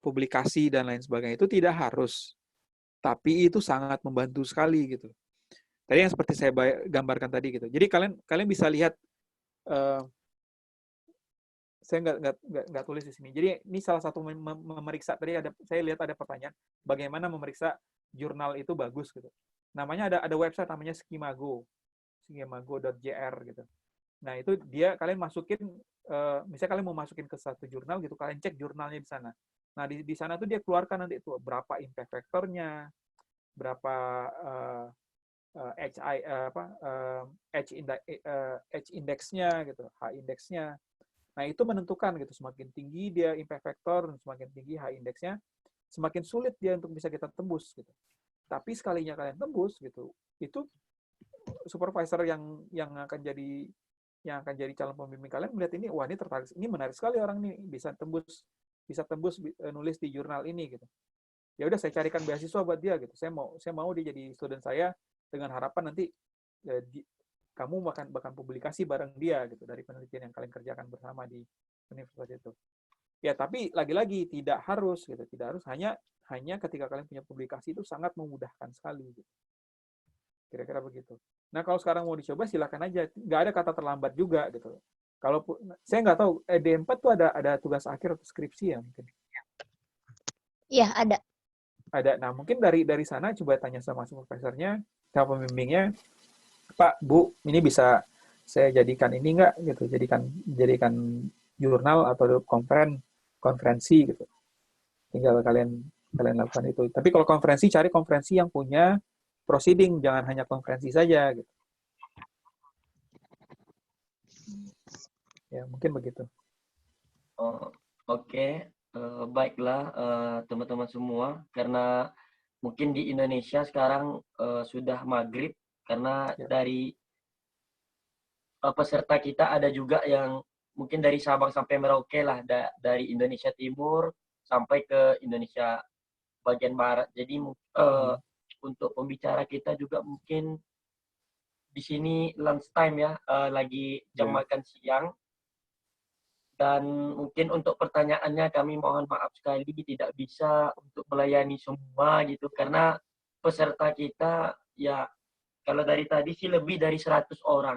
publikasi dan lain sebagainya itu tidak harus, tapi itu sangat membantu sekali gitu. Tadi yang seperti saya gambarkan tadi gitu. Jadi kalian bisa lihat, saya nggak tulis di sini. Jadi ini salah satu memeriksa. Tadi saya lihat ada pertanyaan, bagaimana memeriksa jurnal itu bagus gitu. Namanya ada website namanya skimago.jr gitu. Nah itu kalian masukin, misalnya kalian mau masukin ke satu jurnal gitu, kalian cek jurnalnya di sana. Nah di sana tuh dia keluarkan nanti itu berapa impact factor-nya, berapa H index-nya gitu, H index-nya. Nah, itu menentukan gitu, semakin tinggi dia impact factor, semakin tinggi H index-nya, semakin sulit dia untuk bisa kita tembus gitu. Tapi sekalinya kalian tembus gitu, itu supervisor yang akan jadi calon pembimbing kalian melihat ini, wah ini tertarik, ini menarik sekali orang ini bisa tembus nulis di jurnal ini gitu. Ya udah saya carikan beasiswa buat dia gitu. Saya mau dia jadi student saya dengan harapan nanti kamu bahkan publikasi bareng dia gitu dari penelitian yang kalian kerjakan bersama di universitas itu. Ya tapi lagi-lagi tidak harus gitu, tidak harus, hanya ketika kalian punya publikasi itu sangat memudahkan sekali gitu. Kira-kira begitu. Nah kalau sekarang mau dicoba silakan aja, nggak ada kata terlambat juga gitu. Kalau saya nggak tahu D4 tuh ada tugas akhir atau skripsi ya mungkin. Iya, ada. Nah mungkin dari sana coba tanya sama supervisornya, sama pembimbingnya, Pak, Bu, ini bisa saya jadikan ini nggak gitu, jadikan jurnal atau konferensi gitu. Tinggal kalian lakukan itu. Tapi kalau konferensi, cari konferensi yang punya proceeding, jangan hanya konferensi saja gitu. Ya mungkin begitu. Oke. Baiklah teman-teman semua, karena mungkin di Indonesia sekarang sudah maghrib, karena dari peserta kita ada juga yang mungkin dari Sabang sampai Merauke lah, dari Indonesia Timur sampai ke Indonesia bagian barat. Jadi untuk pembicara kita juga mungkin di sini lunch time ya, lagi jam makan siang. Dan mungkin untuk pertanyaannya kami mohon maaf sekali tidak bisa untuk melayani semua gitu, karena peserta kita ya kalau dari tadi sih lebih dari 100 orang.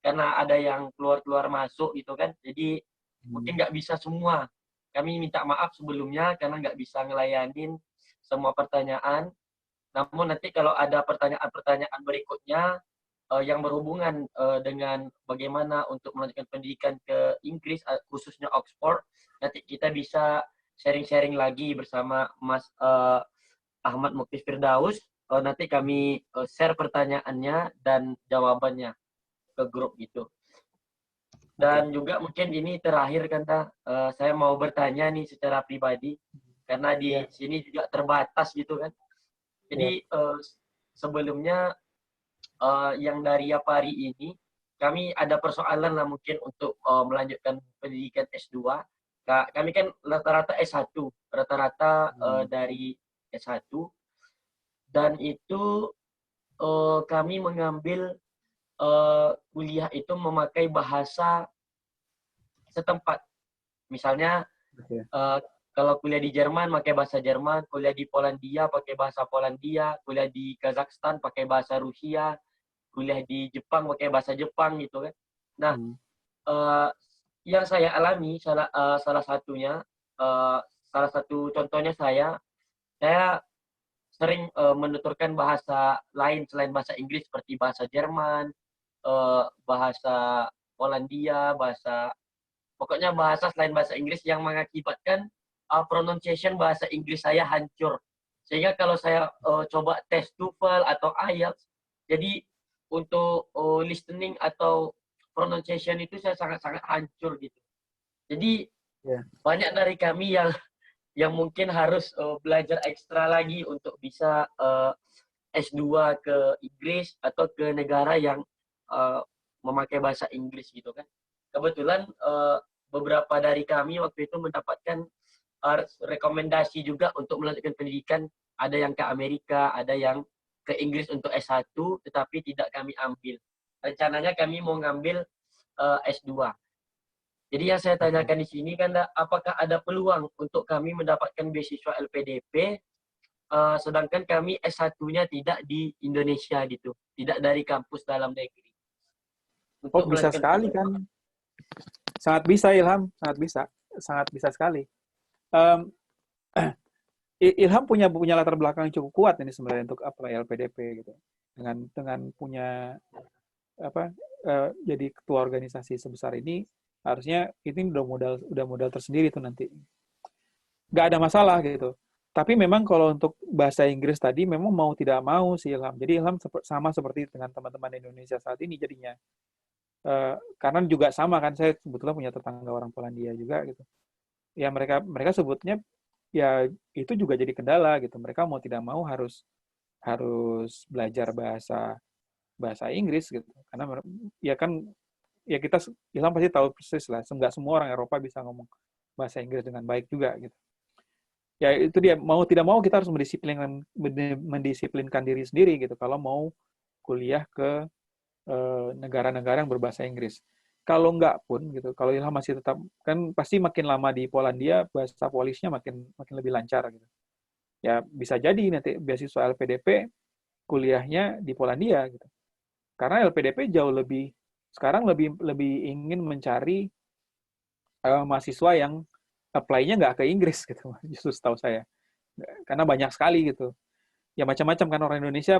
Karena ada yang keluar masuk gitu kan. Jadi mungkin nggak bisa semua. Kami minta maaf sebelumnya karena nggak bisa ngelayanin semua pertanyaan. Namun nanti kalau ada pertanyaan-pertanyaan berikutnya yang berhubungan dengan bagaimana untuk melanjutkan pendidikan ke Inggris, khususnya Oxford, nanti kita bisa sharing-sharing lagi bersama Mas Ahmad Mukti Firdaus. Nanti kami share pertanyaannya dan jawabannya ke grup gitu. Dan juga mungkin ini terakhir kan, saya mau bertanya nih secara pribadi, karena di sini juga terbatas gitu kan. Jadi sebelumnya yang dari Yapari ini, kami ada persoalan lah mungkin untuk melanjutkan pendidikan S2. Kami kan rata-rata S1, dari S1. dan itu kami mengambil kuliah itu memakai bahasa setempat. Misalnya Oke. kalau kuliah di Jerman pakai bahasa Jerman, kuliah di Polandia pakai bahasa Polandia, kuliah di Kazakhstan pakai bahasa Rusia, kuliah di Jepang pakai bahasa Jepang gitu kan. Nah, eh, yang saya alami salah satunya, salah satu contohnya saya sering menuturkan bahasa lain selain bahasa Inggris seperti bahasa Jerman, bahasa Polandia, pokoknya bahasa selain bahasa Inggris yang mengakibatkan pronunciation bahasa Inggris saya hancur. Sehingga kalau saya coba tes TOEFL atau IELTS, jadi untuk listening atau pronunciation itu saya sangat-sangat hancur gitu. Jadi banyak dari kami yang mungkin harus belajar ekstra lagi untuk bisa S2 ke Inggris atau ke negara yang memakai bahasa Inggris gitu kan. Kebetulan beberapa dari kami waktu itu mendapatkan rekomendasi juga untuk melanjutkan pendidikan. Ada yang ke Amerika, ada yang ke Inggris untuk S1, tetapi tidak kami ambil. Rencananya kami mau ngambil S2. Jadi yang saya tanyakan di sini kan, apakah ada peluang untuk kami mendapatkan beasiswa LPDP, sedangkan kami S1-nya tidak di Indonesia gitu, tidak dari kampus dalam negeri. Oh, bisa sekali kan? Sangat bisa, Ilham. Sangat bisa sekali. Ilham punya latar belakang yang cukup kuat ini sebenarnya untuk apply LPDP gitu. Dengan punya jadi ketua organisasi sebesar ini, harusnya ini udah modal tersendiri tuh nanti. Nggak ada masalah gitu. Tapi memang kalau untuk bahasa Inggris tadi memang mau tidak mau sih Ilham. Jadi Ilham sama seperti dengan teman-teman Indonesia saat ini jadinya. Karena juga sama kan, saya sebetulnya punya tetangga orang Polandia juga gitu. Ya mereka sebutnya ya itu juga jadi kendala gitu. Mereka mau tidak mau harus belajar bahasa Inggris gitu. Karena ya kan ya kita Ilham pasti tahu persis lah. Nggak semua orang Eropa bisa ngomong bahasa Inggris dengan baik juga gitu. Ya itu dia, mau tidak mau kita harus mendisiplinkan diri sendiri gitu kalau mau kuliah ke negara-negara yang berbahasa Inggris. Kalau enggak pun gitu, kalau Ilham masih tetap, kan pasti makin lama di Polandia bahasa Polisnya makin lebih lancar gitu. Ya bisa jadi nanti beasiswa LPDP kuliahnya di Polandia gitu. Karena LPDP sekarang lebih ingin mencari mahasiswa yang apply-nya nggak ke Inggris gitu, justru setahu saya. Karena banyak sekali gitu. Ya macam-macam kan orang Indonesia,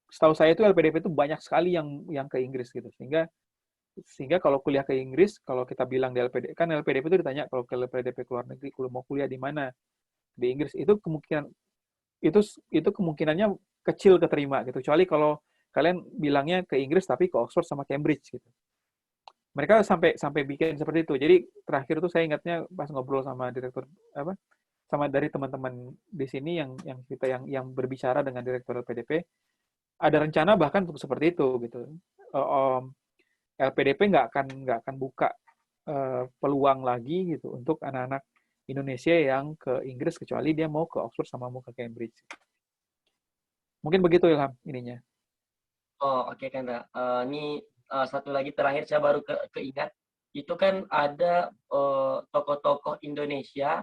setahu saya itu LPDP itu banyak sekali yang ke Inggris gitu. Sehingga kalau kuliah ke Inggris, kalau kita bilang di LPDP, kan LPDP itu ditanya kalau ke LPDP ke luar negeri, kalau mau kuliah di mana? Di Inggris, itu kemungkinannya kecil keterima gitu. Kecuali kalau kalian bilangnya ke Inggris tapi ke Oxford sama Cambridge gitu. Mereka sampai bikin seperti itu. Jadi terakhir tuh saya ingatnya pas ngobrol sama direktur sama dari teman-teman di sini yang berbicara dengan direktur LPDP, ada rencana bahkan untuk seperti itu gitu. LPDP nggak akan buka peluang lagi gitu untuk anak-anak Indonesia yang ke Inggris kecuali dia mau ke Oxford sama mau ke Cambridge. Mungkin begitu Ilham ininya. Oh, oke Kanda. Ini satu lagi terakhir saya baru keingat. Itu kan ada tokoh-tokoh Indonesia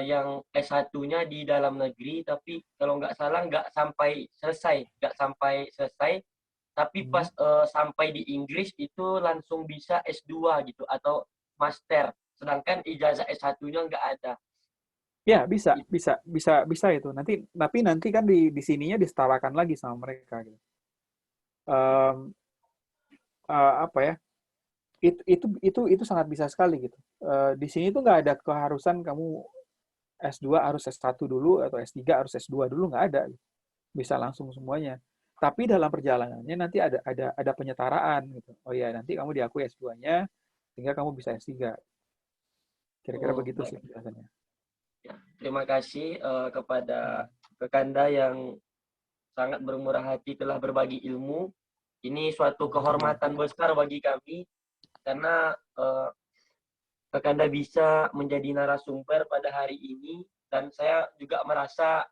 yang S1-nya di dalam negeri, tapi kalau nggak salah nggak sampai selesai, tapi pas sampai di Inggris itu langsung bisa S2 gitu atau master, sedangkan ijazah S1-nya nggak ada. Ya, bisa itu. Tapi nanti kan di sininya disetarakan lagi sama mereka gitu. Apa ya? Itu sangat bisa sekali gitu. Di sini tuh nggak ada keharusan kamu S2 harus S1 dulu atau S3 harus S2 dulu, nggak ada. Bisa langsung semuanya. Tapi dalam perjalanannya nanti ada penyetaraan gitu. Oh ya, nanti kamu diakui S2-nya sehingga kamu bisa S3. Kira-kira begitu sih biasanya. Ya, terima kasih kepada Kanda yang sangat bermurah hati telah berbagi ilmu. Ini suatu kehormatan besar bagi kami karena Kanda bisa menjadi narasumber pada hari ini dan saya juga merasa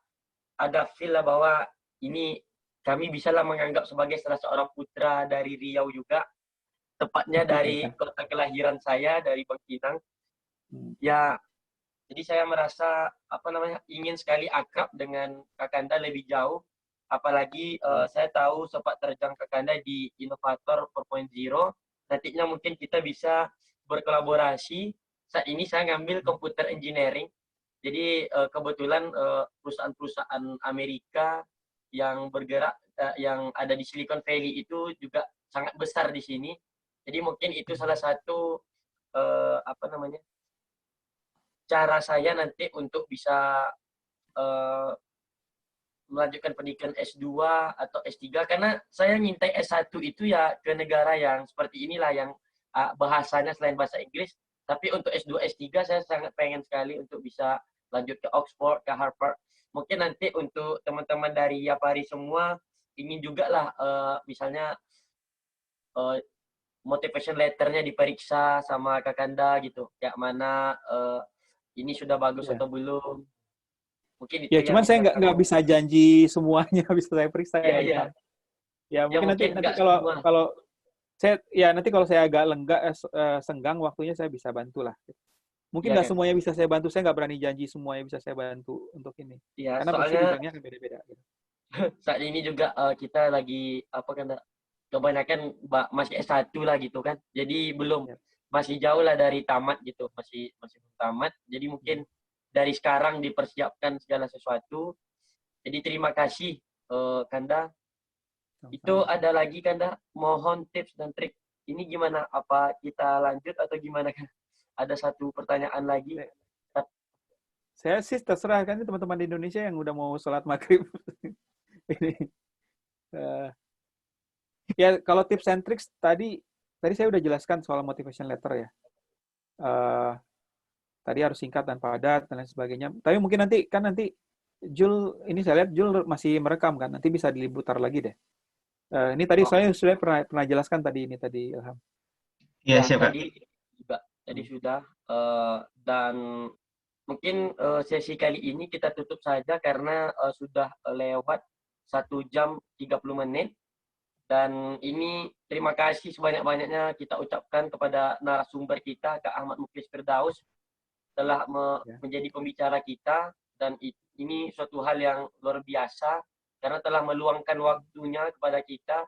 ada feel lah bahwa ini kami bisalah menganggap sebagai salah seorang putra dari Riau juga, tepatnya dari kota kelahiran saya, dari Bangkinang. Ya, jadi saya merasa ingin sekali akrab dengan Kakanda lebih jauh. Apalagi saya tahu sepak terjang Kakanda di Inovator 4.0. Nantinya mungkin kita bisa berkolaborasi. Saat ini saya ngambil computer engineering. Jadi kebetulan perusahaan-perusahaan Amerika yang bergerak, yang ada di Silicon Valley itu juga sangat besar di sini. Jadi mungkin itu salah satu cara saya nanti untuk bisa melanjutkan pendidikan S2 atau S3, karena saya nyintai S1 itu ya ke negara yang seperti inilah, yang bahasanya selain bahasa Inggris. Tapi untuk S2, S3 saya sangat pengen sekali untuk bisa lanjut ke Oxford, ke Harvard. Mungkin nanti untuk teman-teman dari Yapari semua ingin juga lah misalnya motivation letternya diperiksa sama Kakanda gitu. Kayak mana ini sudah bagus atau belum. Mungkin itu Ya, cuman saya nggak bisa janji semuanya bisa saya periksa ya. Iya. Ya, mungkin nanti kalau saya agak senggang waktunya saya bisa bantu lah. Mungkin nggak semuanya bisa saya bantu, saya nggak berani janji semuanya bisa saya bantu untuk ini. Ya, karena pasti bidangnya akan beda-beda. Saat ini juga kita lagi kebanyakan masih S1 lah gitu kan. Jadi belum masih jauh lah dari tamat gitu, masih belum tamat. Jadi mungkin dari sekarang dipersiapkan segala sesuatu. Jadi terima kasih Kanda. Itu ada lagi Kanda, mohon tips dan trik. Ini gimana? Apa kita lanjut atau gimana kan? Ada satu pertanyaan lagi. Saya sih terserah, kan teman-teman di Indonesia yang udah mau sholat maghrib. Ini. Ya, kalau tips and tricks tadi saya udah jelaskan soal motivation letter ya. Tadi harus singkat dan padat dan lain sebagainya. Tapi mungkin nanti Jul, ini saya lihat Jul masih merekam kan, nanti bisa diputar lagi deh. Ini tadi soalnya sudah pernah jelaskan tadi Ilham. Iya, siap Kak. Tadi sudah dan mungkin sesi kali ini kita tutup saja karena sudah lewat 1 jam 30 menit. Dan ini terima kasih sebanyak-banyaknya kita ucapkan kepada narasumber kita, Kak Ahmad Muklis Firdaus, telah menjadi pembicara kita, dan ini suatu hal yang luar biasa karena telah meluangkan waktunya kepada kita.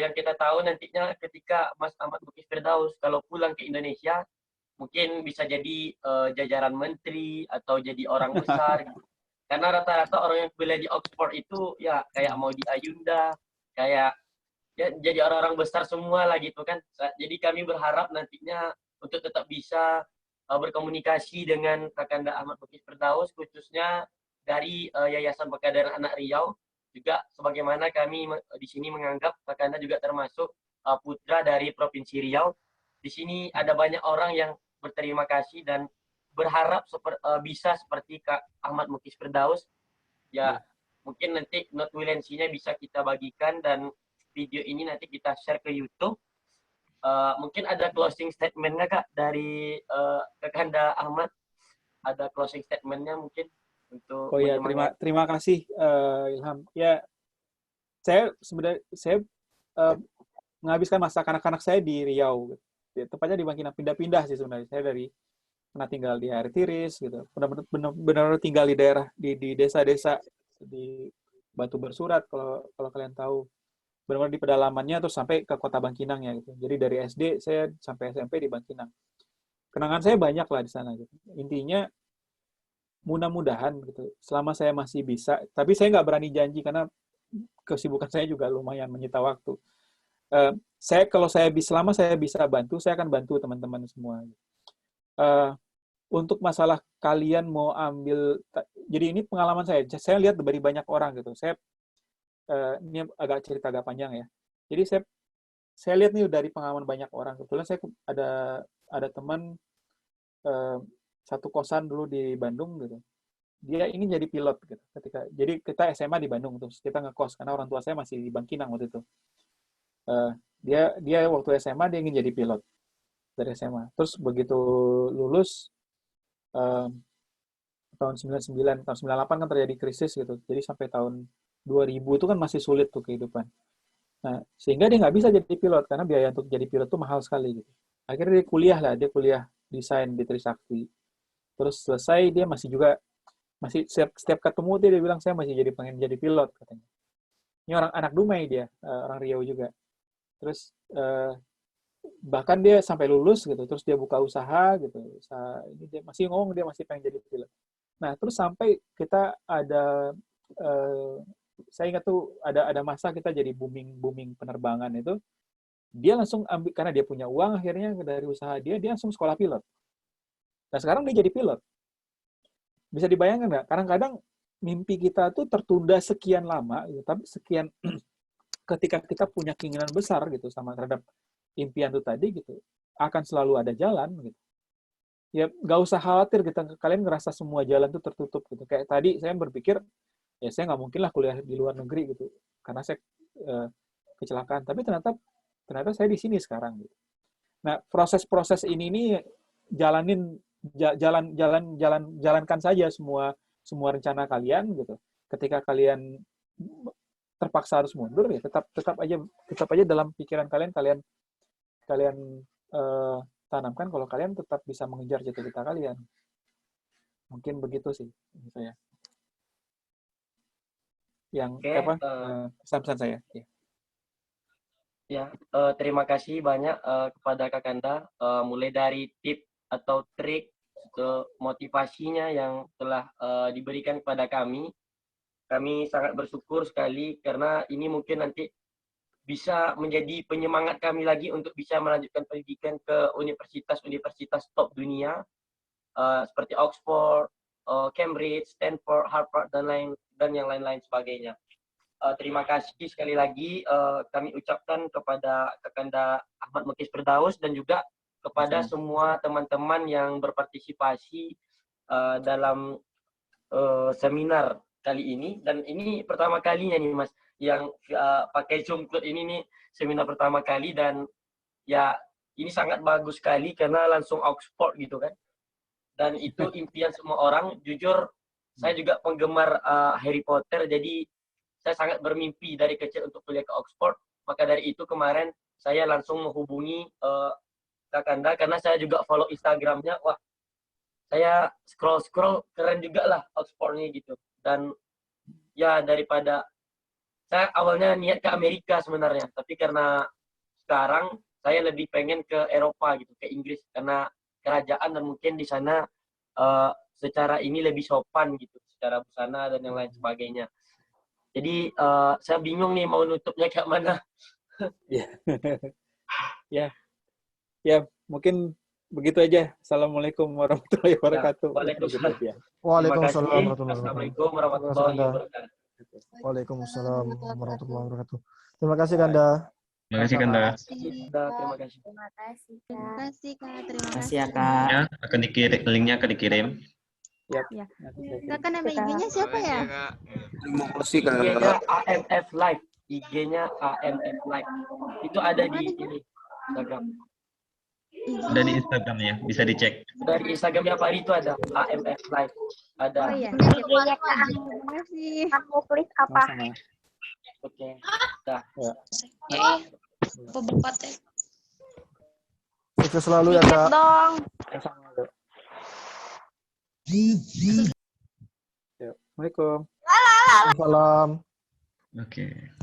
Yang kita tahu nantinya ketika Mas Ahmad Muklis Firdaus kalau pulang ke Indonesia mungkin bisa jadi jajaran menteri atau jadi orang besar gitu. Karena rata-rata orang yang kuliah di Oxford itu ya kayak mau di Ayunda, kayak ya jadi orang-orang besar semua lah gitu kan. Jadi kami berharap nantinya untuk tetap bisa berkomunikasi dengan Kakanda Ahmad Muklis Firdaus, khususnya dari Yayasan Pegadaian Anak Riau. Juga sebagaimana kami di sini menganggap Kakanda juga termasuk putra dari Provinsi Riau. Di sini ada banyak orang yang berterima kasih dan berharap bisa seperti Kak Ahmad Muklis Firdaus. Ya, mungkin nanti notulensinya bisa kita bagikan dan video ini nanti kita share ke YouTube. Mungkin ada closing statement-nya Kak dari Kakanda Ahmad. Ada closing statement-nya mungkin untuk terima kasih Ilham. Ya, saya menghabiskan masa kanak-kanak saya di Riau. Ya, tepatnya di Bangkinang, pindah-pindah sih sebenarnya. Saya pernah tinggal di Air Tiris gitu. Benar-benar tinggal di daerah di desa-desa di Batu Bersurat kalau kalian tahu. Benar-benar di pedalamannya terus sampai ke kota Bangkinang ya gitu. Jadi dari SD saya sampai SMP di Bangkinang. Kenangan saya banyak lah di sana gitu. Intinya mudah-mudahan gitu. Selama saya masih bisa, tapi saya nggak berani janji karena kesibukan saya juga lumayan menyita waktu. Selama saya bisa bantu, saya akan bantu teman-teman semua. Untuk masalah kalian mau ambil, jadi ini pengalaman saya lihat dari banyak orang gitu. Ini cerita agak panjang ya. Jadi saya lihat nih dari pengalaman banyak orang. Kebetulan saya ada teman satu kosan dulu di Bandung gitu. Dia ingin jadi pilot gitu. Jadi kita SMA di Bandung terus kita ngekos karena orang tua saya masih di Bangkinang waktu itu. Dia waktu SMA dia ingin jadi pilot dari SMA. Terus begitu lulus tahun 99, tahun 98 kan terjadi krisis gitu. Jadi sampai tahun 2000 itu kan masih sulit tuh kehidupan. Nah, sehingga dia nggak bisa jadi pilot karena biaya untuk jadi pilot tuh mahal sekali gitu. Akhirnya dia kuliah desain di Trisakti. Terus selesai dia masih setiap ketemu dia bilang saya masih pengen jadi pilot katanya. Ini orang anak Dumai dia, orang Riau juga. Terus bahkan dia sampai lulus gitu, terus dia buka usaha gitu. Ini dia masih ngomong dia masih pengen jadi pilot. Nah, terus sampai kita ada saya ingat tuh ada masa kita jadi booming penerbangan itu, dia langsung ambil karena dia punya uang akhirnya dari usaha dia langsung sekolah pilot. Nah, sekarang dia jadi pilot. Bisa dibayangkan nggak? Kadang-kadang mimpi kita tuh tertunda sekian lama, gitu, tapi ketika kita punya keinginan besar gitu sama terhadap impian itu tadi gitu, akan selalu ada jalan gitu. Ya nggak usah khawatir kalian ngerasa semua jalan tuh tertutup gitu. Kayak tadi saya berpikir ya saya nggak mungkin lah kuliah di luar negeri gitu karena saya kecelakaan. Tapi ternyata saya di sini sekarang gitu. Nah proses-proses ini nih jalankan saja semua rencana kalian gitu. Ketika kalian terpaksa harus mundur ya tetap aja dalam pikiran kalian tanamkan kalau kalian tetap bisa mengejar cita-cita kalian. Mungkin begitu sih menurut saya. Yang pesan-pesan saya. Ya, terima kasih banyak kepada Kak Kanda, mulai dari tip atau trik ke motivasinya yang telah diberikan kepada kami. Kami sangat bersyukur sekali karena ini mungkin nanti bisa menjadi penyemangat kami lagi untuk bisa melanjutkan pendidikan ke universitas-universitas top dunia seperti Oxford, Cambridge, Stanford, Harvard dan yang lain-lain sebagainya. Terima kasih sekali lagi kami ucapkan kepada Kakanda Ahmad Mukis Firdaus dan juga kepada semua teman-teman yang berpartisipasi dalam seminar kali ini. Dan ini pertama kalinya nih Mas yang pakai Zoom Cloud ini nih, seminar pertama kali, dan ya ini sangat bagus sekali karena langsung Oxford gitu kan. Dan itu impian semua orang. Jujur saya juga penggemar Harry Potter, jadi saya sangat bermimpi dari kecil untuk kuliah ke Oxford. Maka dari itu kemarin saya langsung menghubungi Kak Kanda karena saya juga follow Instagramnya. Wah, saya scroll keren juga lah Oxford-nya gitu. Dan ya daripada saya awalnya niat ke Amerika sebenarnya, tapi karena sekarang saya lebih pengen ke Eropa gitu, ke Inggris karena kerajaan dan mungkin di sana secara ini lebih sopan gitu, secara busana dan yang lain sebagainya. Jadi saya bingung nih mau nutupnya kayak mana. Ya, mungkin begitu aja. Assalamualaikum warahmatullahi wabarakatuh. Waalaikumsalam. Waalaikumsalam Assalamualaikum warahmatullahi wabarakatuh. Waalaikumsalam warahmatullahi wabarakatuh. Terima kasih Kanda. Terima kasih Kanda. Terima kasih. Terima kasih, Kak. Terima kasih ya Kak. Ya, linknya akan dikirim. Ya. Kakak nama IG-nya siapa ya? Terima kasih Kak. IG-nya AMF Live. IG-nya AMF Live. Itu ada di ini Instagram. Ada di Instagram ya, bisa dicek. Dari Instagramnya Pak Rito ada AMF Live. Ada. Oh iya. IG-nya Kak. Terima kasih. Kamu klik apa? Oke. Dah. Buka teh. Sukses selalu ya Kak. Dong. Assalamualaikum. Salam. Oke.